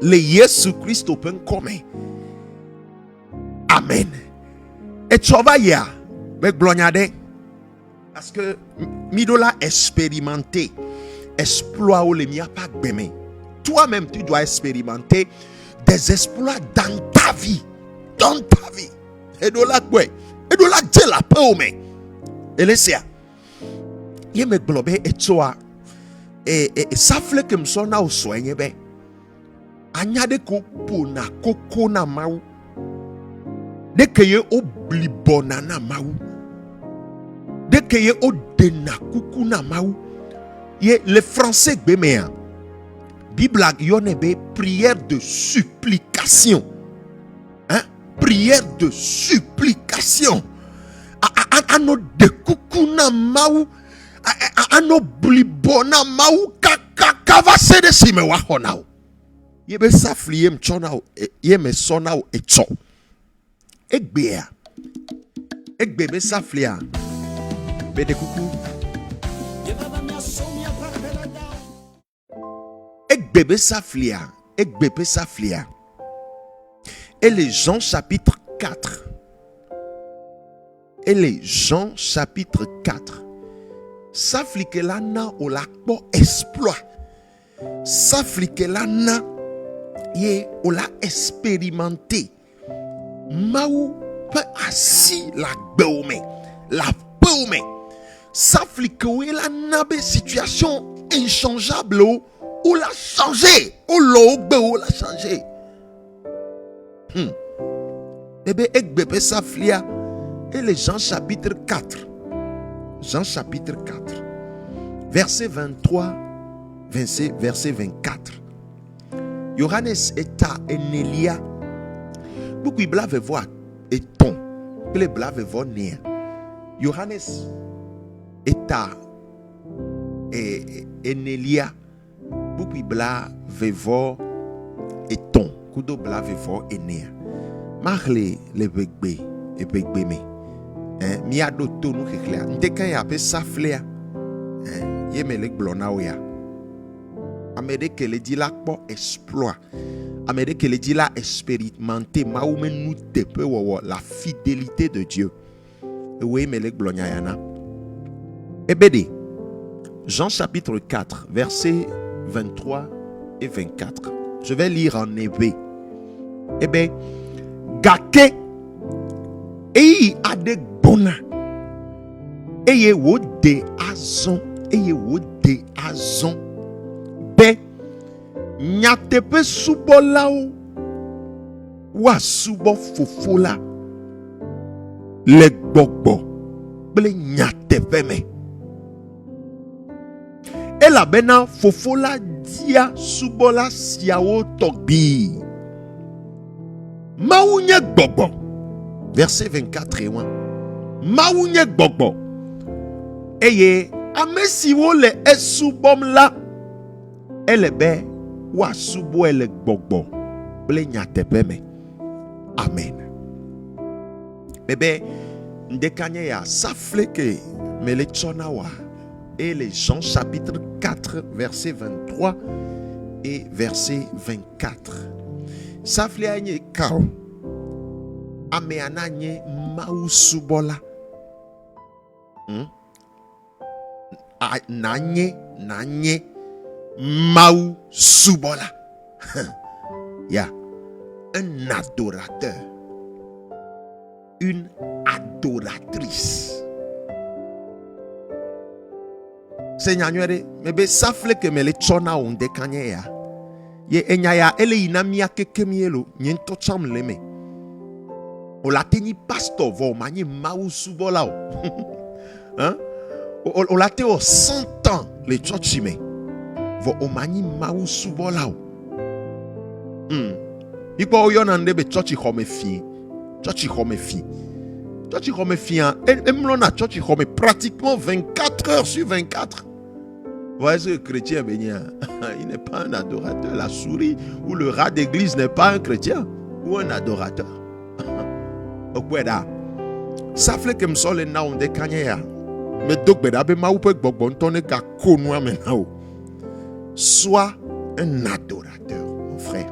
Le Yesu Christ open come. Amen. Et chovaya me glonyade. Parce que midola expérimenté exploit ou le mia pas bemé. Toi-même tu dois expérimenter des exploits dans ta vie. Dans ta vie. Et de là quoi? Et de là de la paume. Et laissez. Il me globe et toi et ça fait que me sonna au soigner ben. anyade ko pona koko na mau dès que ye oblibona na mau dès que ye odena kuku na mau ye le français gbemea Bible yone be prière de supplication. Hein? Prière de supplication. Ano de kukuna mau ano blibona mau kava se de sime wa honao. Ye be safli mchonao ye me sonao echo. Egbea. Egbe be saflia. Be de kuku. Ekbebe saflia. Et les Jean chapitre 4. Et les Jean chapitre 4. Saflike lana o lakbo exploit. Saflike lana ye o la expérimenté. Maou pe assis la beome. La beome. Saflike we lana be situation inchangeable ou l'a changé, ou l'a changé. Bébé saflia. Et les Jean chapitre 4. Jean chapitre 4. Verset 23, verset 24. Johannes eta enelia. Beaucoup de blave voir et ton. Les blave voir néa. Johannes eta enelia. Beaucoup bla vevo et ton kudo bla vevo enea marle le begbe e begbe me mi ado to no kekle ndekan ya pe saflea ye me le glona oya amede ke le di la po exploit amede ke le di la expérimenter ma ou men nous te pe wo la fidélité de Dieu e we me le glonya yana ebede Jean chapitre 4 verset 23 et 24. Je vais lire en hébreu. Eh bien, gake et ade bona et wo de azon et wo de azon be nyatepe subola wa subo fofola le gbogbo ble nyatepe me. Et la bena fofola dia subola siao togbi. Maounye gbogbo. Verset 24 et 1. Maounye gbogbo. Eye amesiwo le esubom la. Elebe wa subo ele gbogbo. Ble nyatepe me. Amen. Bébé ndekanye ya safle ke mele chonawa. Et les Jean chapitre 4 verset 23 et verset 24. Saflianye kao ameananye mausubola. Nanye mausubola. Ya un adorateur, une adoratrice. Seigneur, mebe safle ke mele chona onde kanye ya. Ye enya ya ele inamia kekemielo nyento chamleme. O la teni pastor vo manye mau subola o. Hein? O la te o 100 ans le chochime. Vo o manye mau subola o. Ikwa o yonande be chochi home fi. Chochi home fi. Chochi home fi an. Emlona chochi home pratiquement 24 heures sur 24. Voyez ce chrétien bénia. Il n'est pas un adorateur. La souris ou le rat d'église n'est pas un chrétien ou un adorateur. Ça fait que je suis là de Kanye. Mais donc, sois un adorateur, mon frère.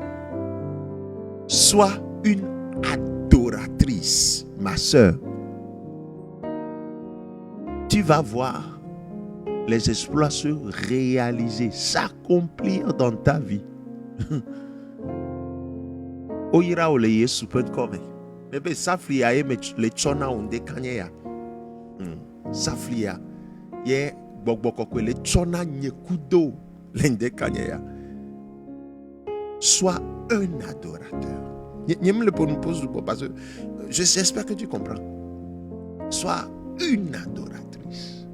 Sois une adoratrice, ma soeur. Tu vas voir les exploits se réaliser, s'accomplir dans ta vie. Oira ole Yesu peut comme. Mais saflia ye le chona onde kanya. Saflia ye bogboko ko le chona nyekudo lende kanya. Sois un adorateur. Je me le pose parce que j'espère que tu comprends. Sois une adoratrice.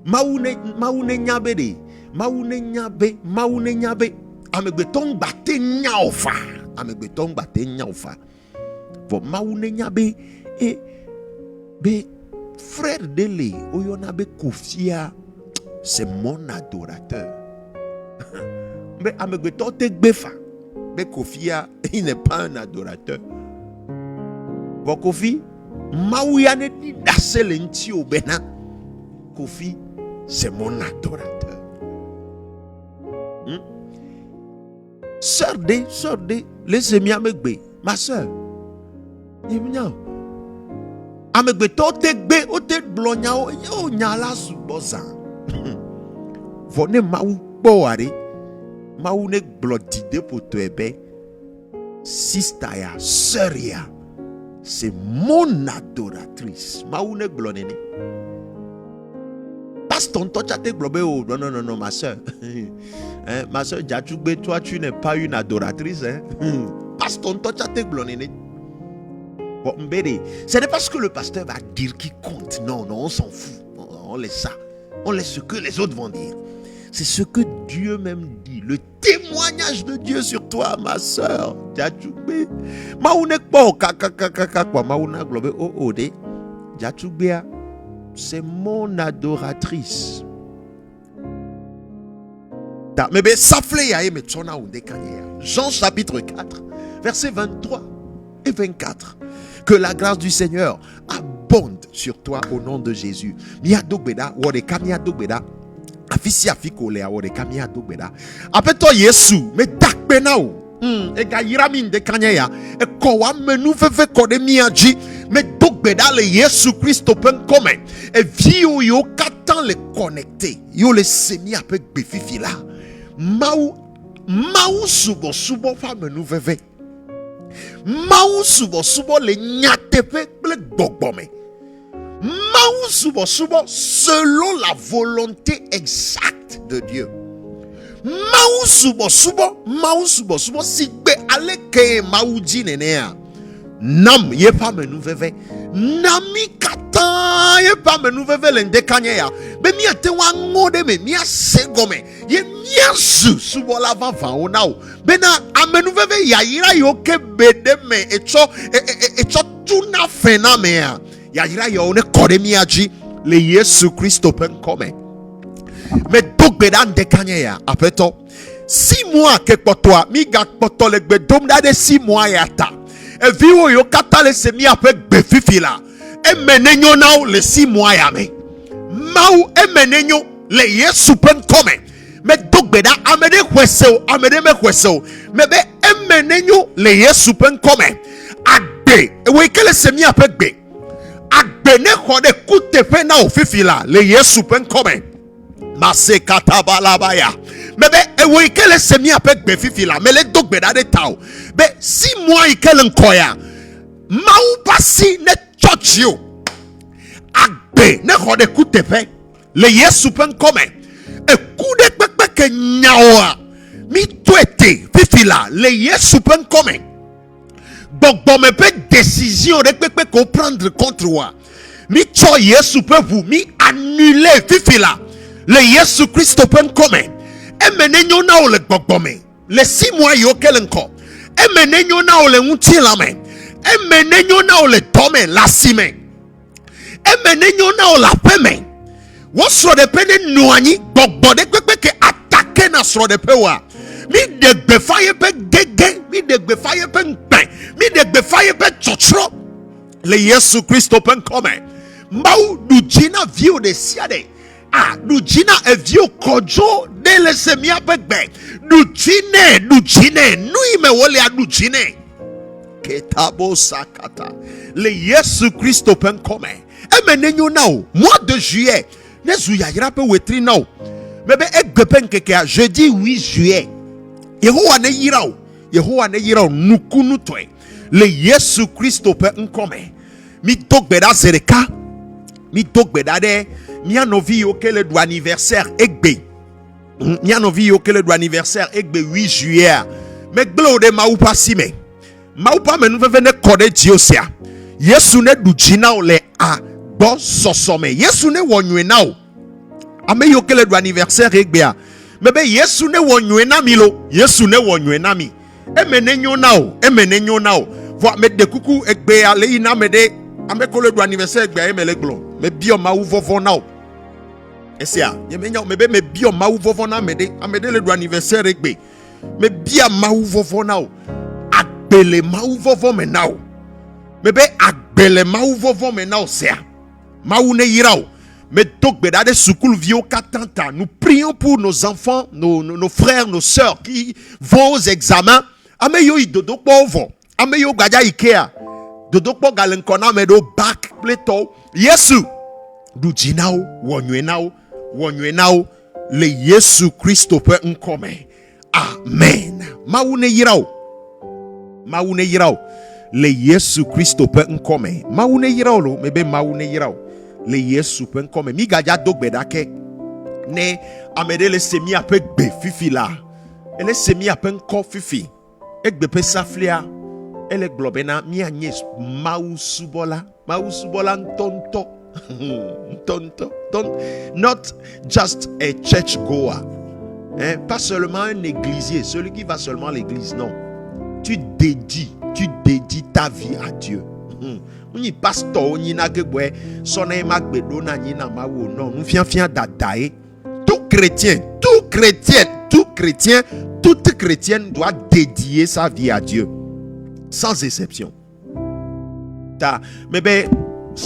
Maoune nyabede. Maoune nyabe. Amegbeton bate nyaofa. Pour maoune nyabe. Et be frère Dele, oyonabe Kofia, c'est mon adorateur. Mais amegbeton te gbefa. Mais Kofia, il n'est pas un adorateur. Bon Kofi, maouyane di daselenti obena. Kofi, c'est mon adorateur. Sœur de, laissez-moi amegbe, ma sœur. Yemnya. Amegbe to te gbe, o te blonya o yo nyala suboza. Vone maou boare. Maou ne blotide pour toi ebe. Sister ya, sœur ya. C'est mon adoratrice. Maou ne blonene. Passe ton touch à te globe. Oh, non, ma soeur. Ma soeur, Djatchougbe, toi, tu n'es pas une adoratrice. Passe ton touch à te blonene. Bon, ce n'est pas ce que le pasteur va dire qui compte. Non, on s'en fout. On laisse ça. On laisse ce que les autres vont dire. C'est ce que Dieu même dit. Le témoignage de Dieu sur toi, ma soeur. Djatchougbe. Maounek po kakakakakakwa. Maounak globe. Oh, de. Djatchougbe. C'est mon adoratrice. Jean chapitre 4, versets 23 et 24. Que la grâce du Seigneur abonde sur toi au nom de Jésus. Appelle-toi Yesu, mais dakbenao. Ega yiramin de kanyaya. E kowa menu fefe kode miaji. Mais dogbeda le Yesu Christ open come. Et vieux yo katan le connecté. Yo le semi avec befifi là. Mau subo fa menu fefe. Mau subo le nyatepe le gogbome. Mau subo selon la volonté exacte de Dieu. Mau subo si be aleke mau jinenea. Nam ye pa menu veve. Nami kata ye pa menu veve lende kanya. Be mi ate wa ngode me mi asegome. Ye mi asu subo la vava onao. Be na amenu veve ya yira yo ke bede me echo tuna fena me ya. Ya yira yo ne kore mi aji le Yesu Christ open come. Mais donc bedan de kanya apeto 6 mois ke potwa mi gak poto le gbe dom da de 6 mois yata e viwo yo kata le semi avec befifi la e menenyo now le 6 mois ya me mau e menenyo le Yesu pen come me donc beda amede kweseo amede me kweseo me be e menenyo le Yesu pen come ade e we kele semi avec be agbe ne khode kutepe na ofifi la le Yesu pen come Mase katabalabaya. Mebe ewe ikele semi apek befifi la. Mele dogbe da de tao. Be 6 mois ikele nkoya. Mau pasi ne church yo. Agbe ne khode kutepe. Le Yesu pen come. E kude pekpe ke nyawa. Mi tuete fifi la. Le Yesu pen come. Bon me pe décision de pekpe ko prendre contre moi. Mi cho Yesu pe vous mi annuler fifi la. Le Yesu Christ open come. E menenyo na ole gbogbome. Le 6 mois yo kelenko. E menenyo na ole untilame. E menenyo na ole tome la sime. E menenyo na ole peme. Wo sro de pene nuani gbogbode pepe ke attaque na sro de pewa. Mi de gbe faye pe gege, mi de gbe faye pe npe, mi de gbe faye pe chochro. Le Yesu Christ open come. Mbau du jina view de siade. Du jina e vieux kojo de le semia pegbe. Du jine nui me wole a du jine. Ketabo sakata. Le Yesu Christ open come. E menenyo now mois de juillet. Ne zuya yira pe wetri now. Mebe egbepen keke jeudi 8 juillet. Yehowa ne yira nukunu toe. Le Yesu Christ open come. Mi dogbeda zereka. Mi dogbeda de Mia novi yo ke le do anniversaire egbe. Mia novi yo ke le do anniversaire egbe 8 juillet. me glo de maupa sime maupa me nu feve ne kode jiosia yesu ne du jina le a bo sosome yesu ne wonwe na o ame yo kele du anniversaire egbea mebe yesu ne wonwe na mi lo yesu ne wonwe na mi emenenyo na o vo me de kuku egbea le ina me de ame kole du anniversaire egbea emele glo me bio ma uvovo na o esia ye menya mebe me bio ma uvovo na amede le du anniversaire egbe me bia ma uvovo na o agbele ma uvovo me na o mebe agbele ma uvovo me na o sea ma une yira o me dogbe da de sukulu vio katanta nous prions pour nos enfants nos frères nos sœurs qui vont aux examens ame yo idodo povo ame yo gbaja ikea dodo po galenkona me do back pleto yesu du jinao wonwenao le Yesu Christo pe nkome amen maune yirao le Yesu Christo pe nkome maune yirao lo mebe maune yirao le Yesu pe nkome mi gaja dogbe dake ne amede le semi ape gbe fifi la ele semi ape nko fifi egbe pe saflia ele globena mi agnes mau subola ntonto not just a church goer, pas seulement un églisier, celui qui va seulement à l'église, non. Tu dédies ta vie à Dieu. Ni pasteur ni na gebwe sona magbedo na ni na mawo non nous fian dadae toute chrétienne doit dédier sa vie à Dieu sans exception. Ta mebe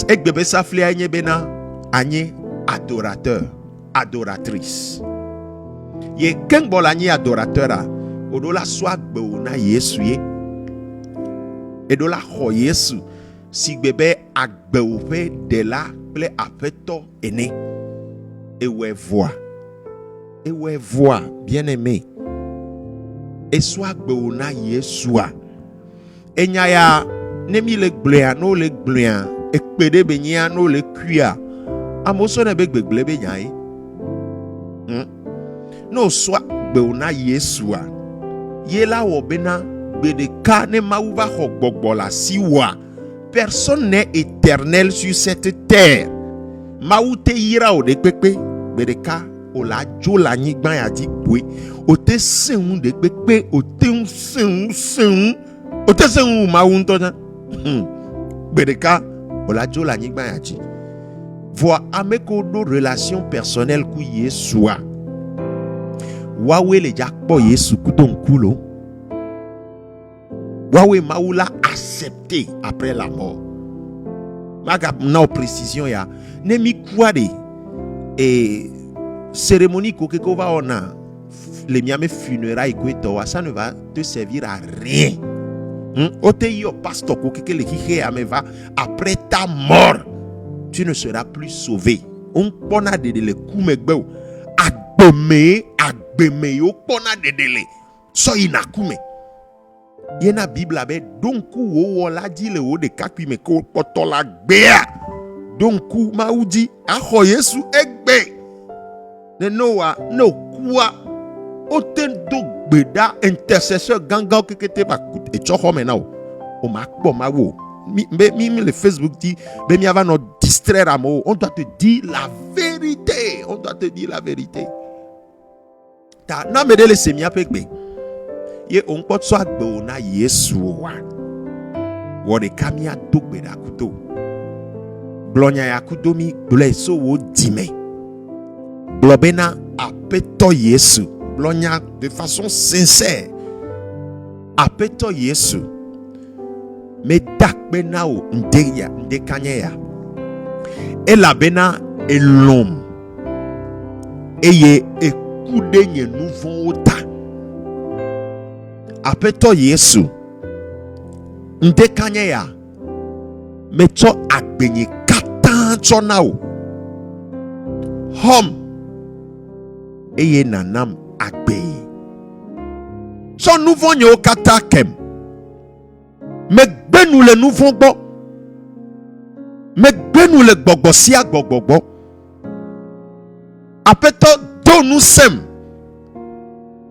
ek bebe sa fle anye bena anye adorateur adoratrice ye ken bol anye adorateur a odola swa gbe na Yesu ye edola ho Yesu si bebe agbe ope de la ple apeto ene ewe voix bien aimé et soit gbe na Yesu a enya ya nemi le glea no le glea ekpede benya no le kuya amoso na begbegle benyai no swa beuna Yesu a yela wo bena bedeka ne mauva hogbogbo la siwa personne n'est éternel sur cette terre maute yira o de pepe bedeka o la jo la nyigban ya di gwe o te seun de pepe o te seun maunto na bedeka olajo la nyigba yachi voa ameko do relation personnelle ku Yesua wawe le jakpo Yesu kutonkulo wawe maula accepté après la mort maga na précision ya nemi kwade et cérémonie kokeko va ona les miame funérailles ko ça ne va te servir à rien. Oteyo pastor kokeke le kike ameva après ta mort tu ne seras plus sauvé. On pona de le kumegbe agbeme yo pona de le so inakume yena bible abe donku wo la di le wo de kakwi me ko potola gbea donku maudi aho Yesu egbe ne noa no kwa otendo gbeda intercesseur gangan kekete ba et choko menao o makpo mawo mi le Facebook dit be mi ava no distraire amo on doit te dire la vérité ta na me de le semia pekbe ye on pot so agbo na Yesu wa wo de kamia dogbe da kuto blonya ya kudomi bleso wo dime blobena apeto Yesu blonya de façon sincère apeto Yesu me dakbe na o ndeya ndekanya ela bena elom eye ekude nye nouveau ota apeto Yesu ndekanya ya meto agbenye katan chonao hom eye nanam agbe so nouveau nye okata kem me gbenu le nouveau gbo me gbenu le gbogbo sia gbogbo apeto do nous sem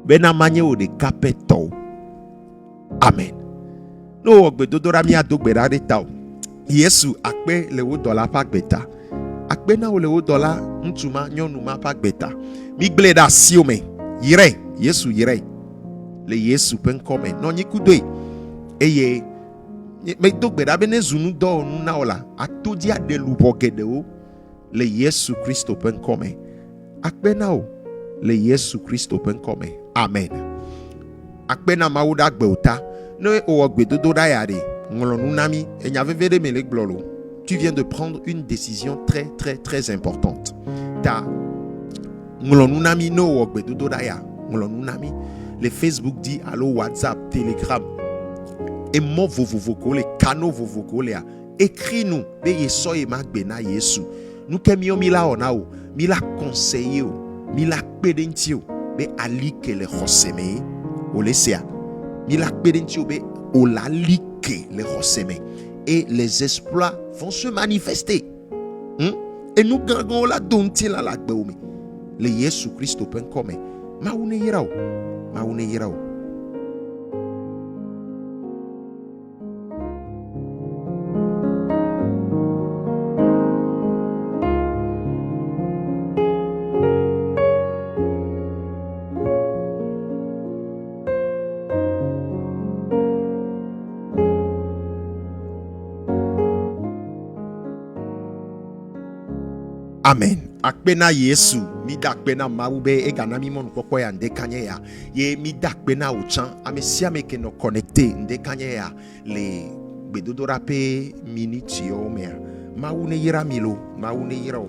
bena manye o de kapeto Amen. No ogbe dodora mi adogbera de tao. Yesu akpe le wo dola pa gbeta. Akpe na wo le wo dola ntuma nyonuma pa gbeta. Mi gleda siome. Yire, Yesu yire. Le Yesu penkome. Non yikudoe. Eye me dogbera bene zunu do na ola. Atodia de lubogede o. Le Yesu Christo penkome. Akpe na o. Le Yesu Christo penkome. Amen. Akpe na mawuda gbeuta. No o ogbe dododa yare. Tu viens de prendre une décision très très très importante. Le Facebook dit allo WhatsApp, Telegram. Et moi vocaux, les canaux vocaux, écris-nous. Nous kemio mila onao, mila conseiller, mila pedentio, be ali que le hoseme, olesia, mila pedentio be olali. Les rossemés et les exploits vont se manifester. Et nous gardons la donté la gbeomi. Le Yesu Christ open comme maune yirao. Amen. Akpena Yesu, mi dakpena maube e gana mi mon koko ya ndekanye ya. Ye mi dakpena uchan, amesia meke no connecté ndekanye ya le bedodora pe minute yo mea. Maune yira milo, maune yirao.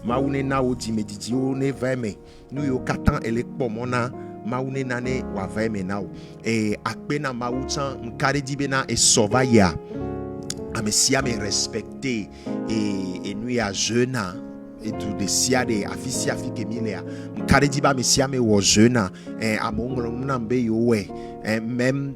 Maune na odi medidio ne veme. Nu yo katan elekpo mona maune nane wa veme nao. E akpena mauchan mkare dibena e sova ya. Amesia me respecté et nous à jeune et tout de siade afisi afike milea mkare diba mesia me wo jeune amongolo nambe yowe même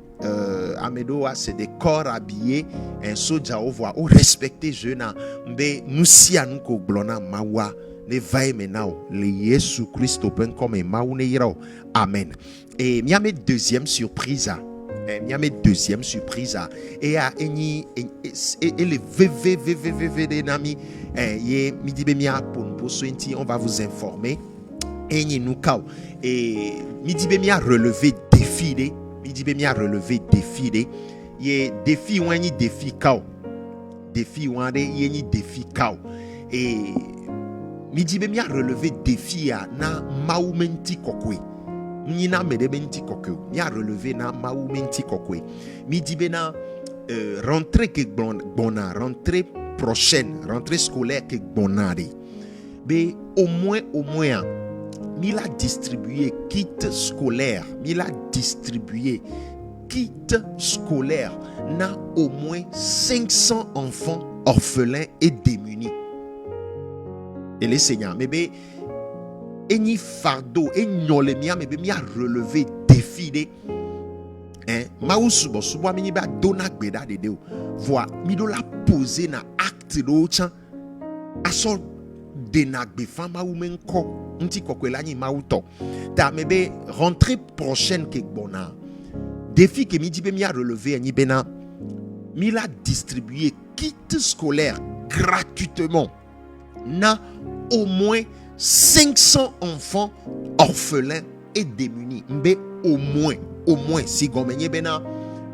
amedoa c'est des corps habillés un soja au voix au respecter jeune mbe nous si anu ko glona mawa ne vai menao le Yesu Christ open comme maune yiro. Amen. Et mi a mes deuxième surprise. Il y a mes deuxième surprise et à eni et les vv des nami ye midi be mia pour sointi on va vous informer eni nous kao et midi be mia relever défi de midi be mia relever défi de ye défi ou eni défi kao défi ou ande yeni défi kao et midi be mia relever défi à na maumenti kokwe. Nina medementi kokwe ni a relevé na maumenti kokwe mi dibena rentrée que bona rentrée prochaine rentrée scolaire que bonari be au moins mi la distribuer kit scolaire na au moins 500 enfants orphelins et démunis et les seigneurs mais be eni fardeau enyole mia me be mia relever défi de mausubo subo mi ba dona gbeda de o voi mi do la poser na acte do chan aso de na gbe fama ou menko nti kokwela ni mauto ta me be rentrée prochaine ke bona défi que mi di be mia relever ni bena mi la distribuer kit scolaire gratuitement na au moins 500 enfants orphelins et démunis. Mais au moins, si gomenye bena,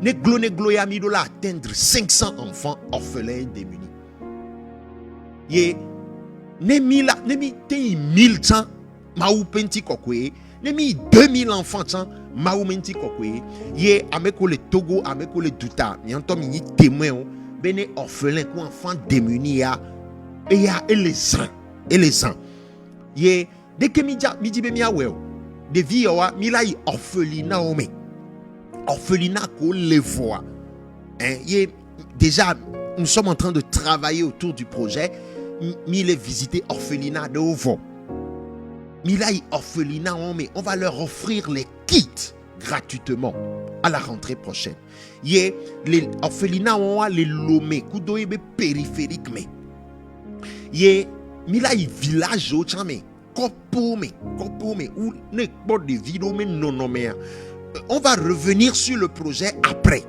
ne glo ya mi do la atteindre 500 enfants orphelins et démunis. Ye, ne mi te 1000 ans, ma ou penti kokwe, ne mi 2000 enfants ans, ma ou menti kokwe, ye, ameko le Togo, ameko le Douta, yanto mi ni témoin, bene orphelins, ou enfants démunis ya, et ya, et les ans. Ye dès que mi di be mi awel de vie wa mi la orphelinat ome orphelinat ko le voix ye déjà nous sommes en train de travailler autour du projet mi les visiter orphelinat de ovo mi la orphelinat ome on va leur offrir les kits gratuitement à la rentrée prochaine ye les orphelinat on va les lomé kudo ebe périphérique mais ye mila i village au chame kopome ou ne pas de vidéo mais non on va revenir sur le projet après.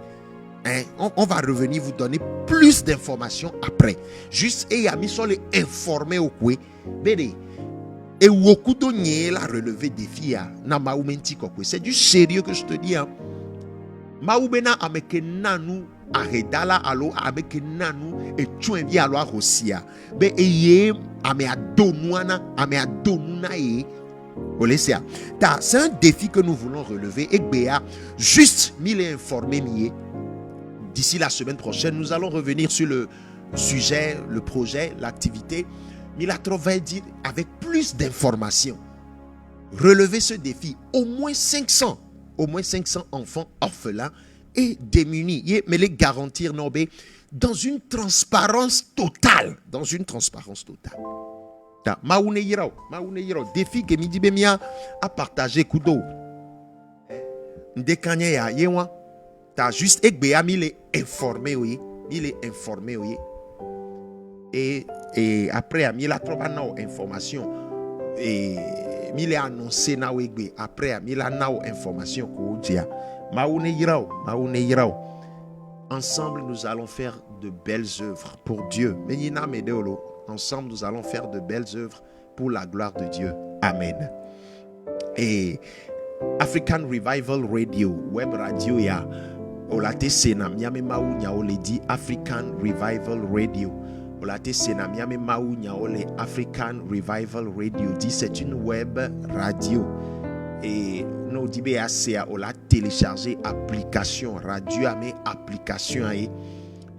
Hein? On va revenir vous donner plus d'informations après. Juste, et y a mis sur les informés au coué. Bédé. Et Wokudo nye la relevé défi à na maumenti kokwe. C'est du sérieux que je te dis. Hein? Maubena ameke nanu aredala alo ameke nanu et tuenvi alo arosia. Be eye ame adonuana ame adonuna e. Olesia. C'est un défi que nous voulons relever. Et béa juste mille informé mié. D'ici la semaine prochaine, nous allons revenir sur le sujet, le projet, l'activité. Milatro va dire avec plus d'informations. Relever ce défi. Au moins 500 enfants orphelins et démunis. Mais les garantir dans une transparence totale. Dans une transparence totale. Maoune yirao. Défi que midi bemia a partagé kudo. Ndekanye ya yewa. T'as juste ekbea mille informé oui. Et après a mis la trop information et mille annoncé na wegbe après a mis la nao information ko dia maoune yirao. Ensemble nous allons faire de belles œuvres pour Dieu. Menina medolo. Ensemble nous allons faire de belles œuvres pour la gloire de Dieu. Amen. Et African Revival Radio web radio ya olate sena miame maou nyao le di African Revival Radio. Olate sena miame maou nyao le African Revival Radio dit c'est une web radio. Et nous dit BACA ola télécharger application radio ame application aye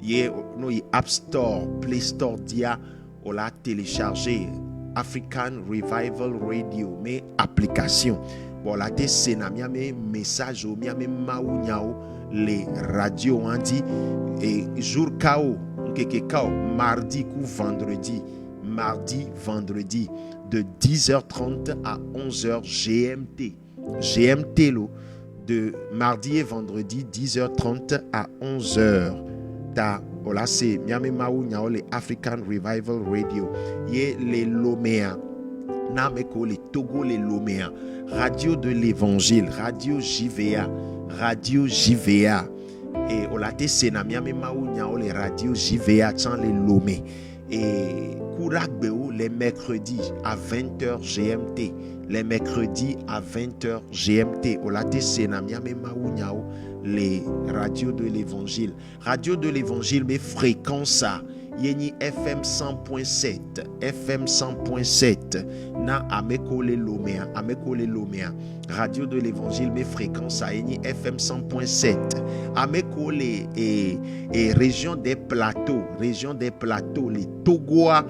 ye no App Store, Play Store dia ola télécharger African Revival Radio mais application. Bon la te sena miame message o miame maou nyao les radios ont dit et jour kao mardi ou vendredi de 10h30 à 11h GMT lo de mardi et vendredi 10h30 à 11h ta ola c'est miame maou nyao les African Revival Radio ye les Loméa nameko les Togo les Loméa radio de l'évangile radio JVA et olate senamia me maounya les radios JVA chan les Lomé et Kouragbeo les mercredis à 20h GMT les mercredis à 20h GMT olate senamia me maounya les radios de l'évangile mais fréquence ça Yeni FM 100.7 na amekole Loméa radio de l'évangile mais fréquence à Yeni FM 100.7 amekole et région des plateaux les Togoa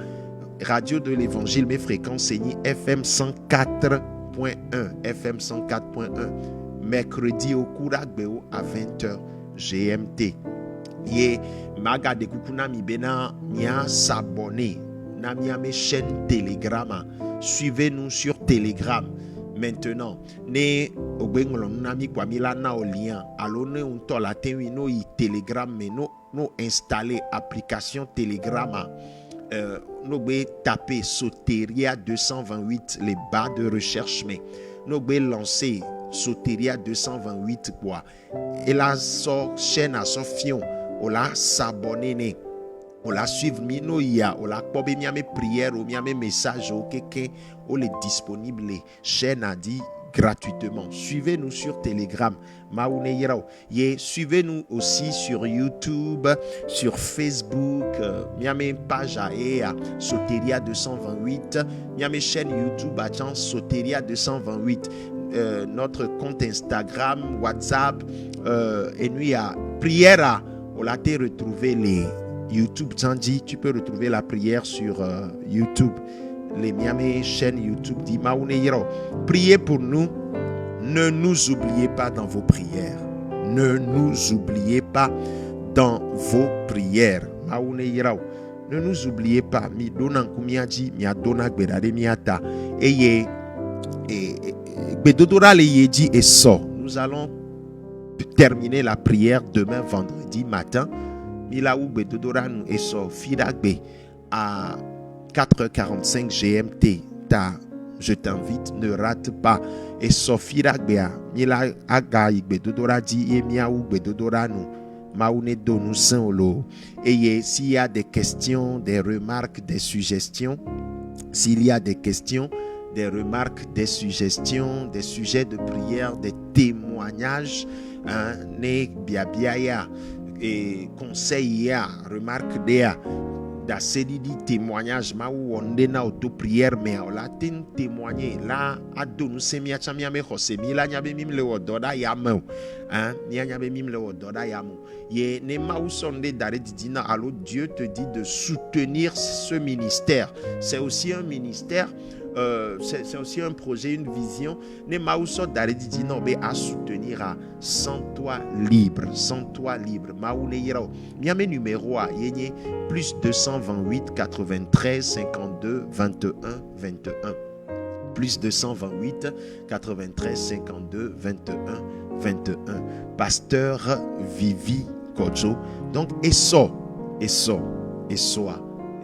radio de l'évangile mais fréquence Yeni FM 104.1 mercredi au Kouragbeo à 20h GMT. Ye maga de kukuna mi bena nia s'abonner na mia mes chaîne Telegram. Suivez-nous sur Telegram. Maintenant, ne obengolo na mi kwa mila na o lien. Alo ne on to la tewi no i Telegram mais no installer application Telegram. No be taper Soteria 228 les barres de recherche mais no be lancer Soteria 228 quoi. Et la so chaîne à son fion. Ola s'abonner ola suivre mino ya ola kobe miame prière ou miame message au quelqu'un ou les disponible chaîne a dit gratuitement. Suivez-nous sur Telegram maoune yirao ye suivez-nous aussi sur YouTube, sur Facebook miame page a Soteria 228 miame chaîne YouTube a Soteria 228 notre compte Instagram, WhatsApp et nous y a prière à on a retrouvé les YouTube Tandi, tu peux retrouver la prière sur YouTube. Les miami chaînes YouTube dit Maoune Yiro. Priez pour nous. Ne nous oubliez pas dans vos prières. Ne nous oubliez pas dans vos prières. Maoune Yiro. Ne nous oubliez pas. Mi dona kumiaji mi adona gbedade miata. Eye bedodora le yedi et so. Nous allons terminer la prière demain vendredi matin. Milaou bedodora nous et so firagbe à 4h45 GMT. Je t'invite, ne rate pas. et sofira gbea mila aga igbedodora di e miaou gbedodora nu maune donu saint-olo. Et s'il y a des questions, des remarques, des suggestions, s'il y a des questions, des remarques, des suggestions, des sujets de prière, des témoignages, ne biabiaya et conseil ya, remarque dea, da série de témoignages ma ou on na auto prière mais la tin témoigner là a donu semia chamia me khosemi la nyabe mim le ododa ya mo nia nyabe mim le ododa ya mo ye ne ma ou sonde dare didina allo Dieu te dit de soutenir ce ministère. C'est aussi un ministère, c'est aussi un projet, une vision. Ne ma ou so dare didina be à soutenir à sans toi libre, sans toi libre. Ma ou ne yero miame numéro a yenye plus 228 93 52 21 21 plus 228 93 52 21 21 Pasteur Vivi Kojo. Donc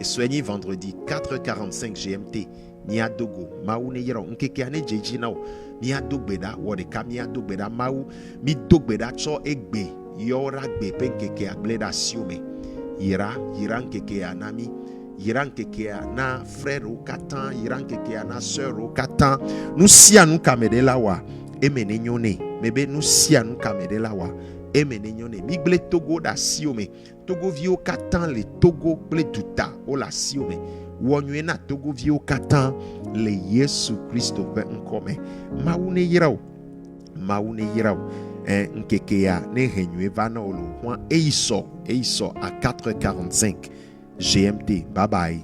soigné vendredi 4h45 GMT Nia Dogo Maou ne yero nkeke ane jeji nao Nia dogbeda wode kam nia dogbeda Maou mi dogbeda cho egbe yora gbe penkeke agleda siome Ira nkeke anami, ira nkeke na frère au katan, ira nkeke na sœur au katan. Nous si anu kamede lawa, emene nyone. Mebe nous si anu kamede lawa, emene nyone. Migle Togo da siome. Togo vio katan le Togo ble duta o la siome. Wonywe na Togo vio katan le Yesu Christo pe nkome. Maune yirao. Nkekea ne renywe vana olo point eiso à 4h45 GMT. Bye bye.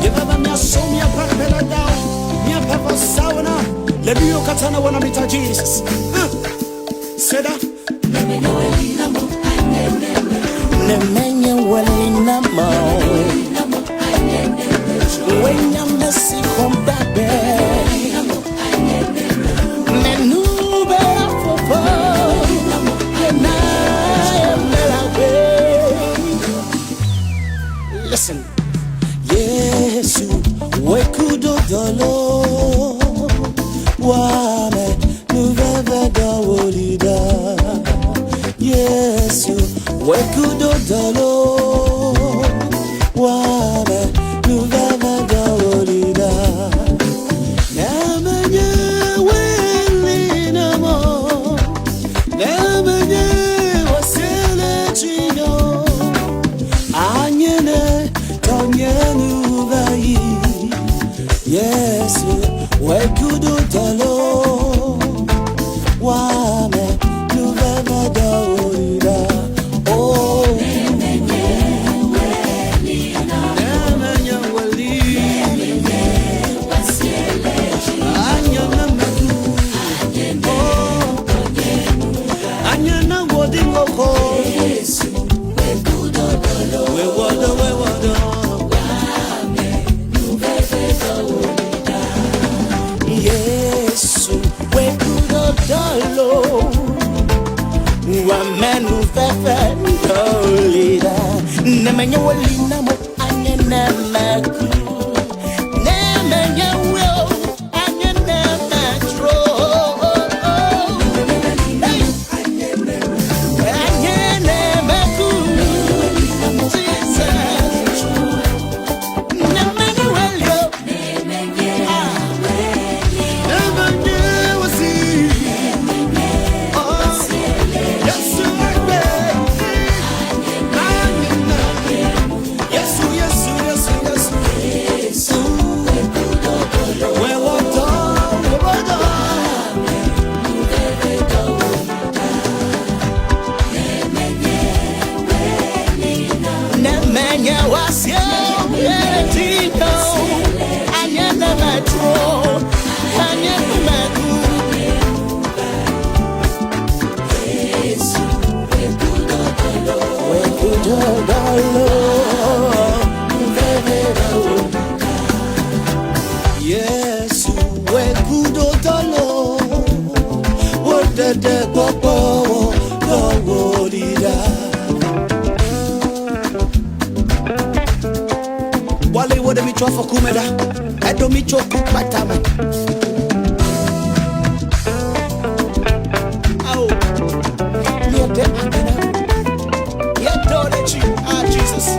Yebaba mia somia parpela down mia papa sauna le bio katana wana mita Jesus seda nemenye walina mo when you miss it from that bed menu be for listen Yesu wekudo dolo wame nuveve dawolida Yesu wekudo dolo wame nuveve dawolida Nemenye welina mo Nemenye wasele chino Anyene tonyenu vayi Yesu wekudo dalo Wame nuveve dawolida Oh Nemenye welina Nemenye welina wasele chino Anyene medu Anyene wodingo ko Yesu wekudo dalo We wado Yesu wekudo dalo Wamenu fefe dolida Nemenye walina mo anyene meku Nemenye will anyene metro Anyene meku Jesus Nemenye will yo Yes, for Kumeda, I don't meet your cook patama. Oh, you're dead. You're dead, Jesus.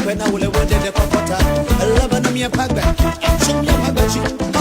When I will have the comforter, I love an army of Pagba, show me a Pagachi.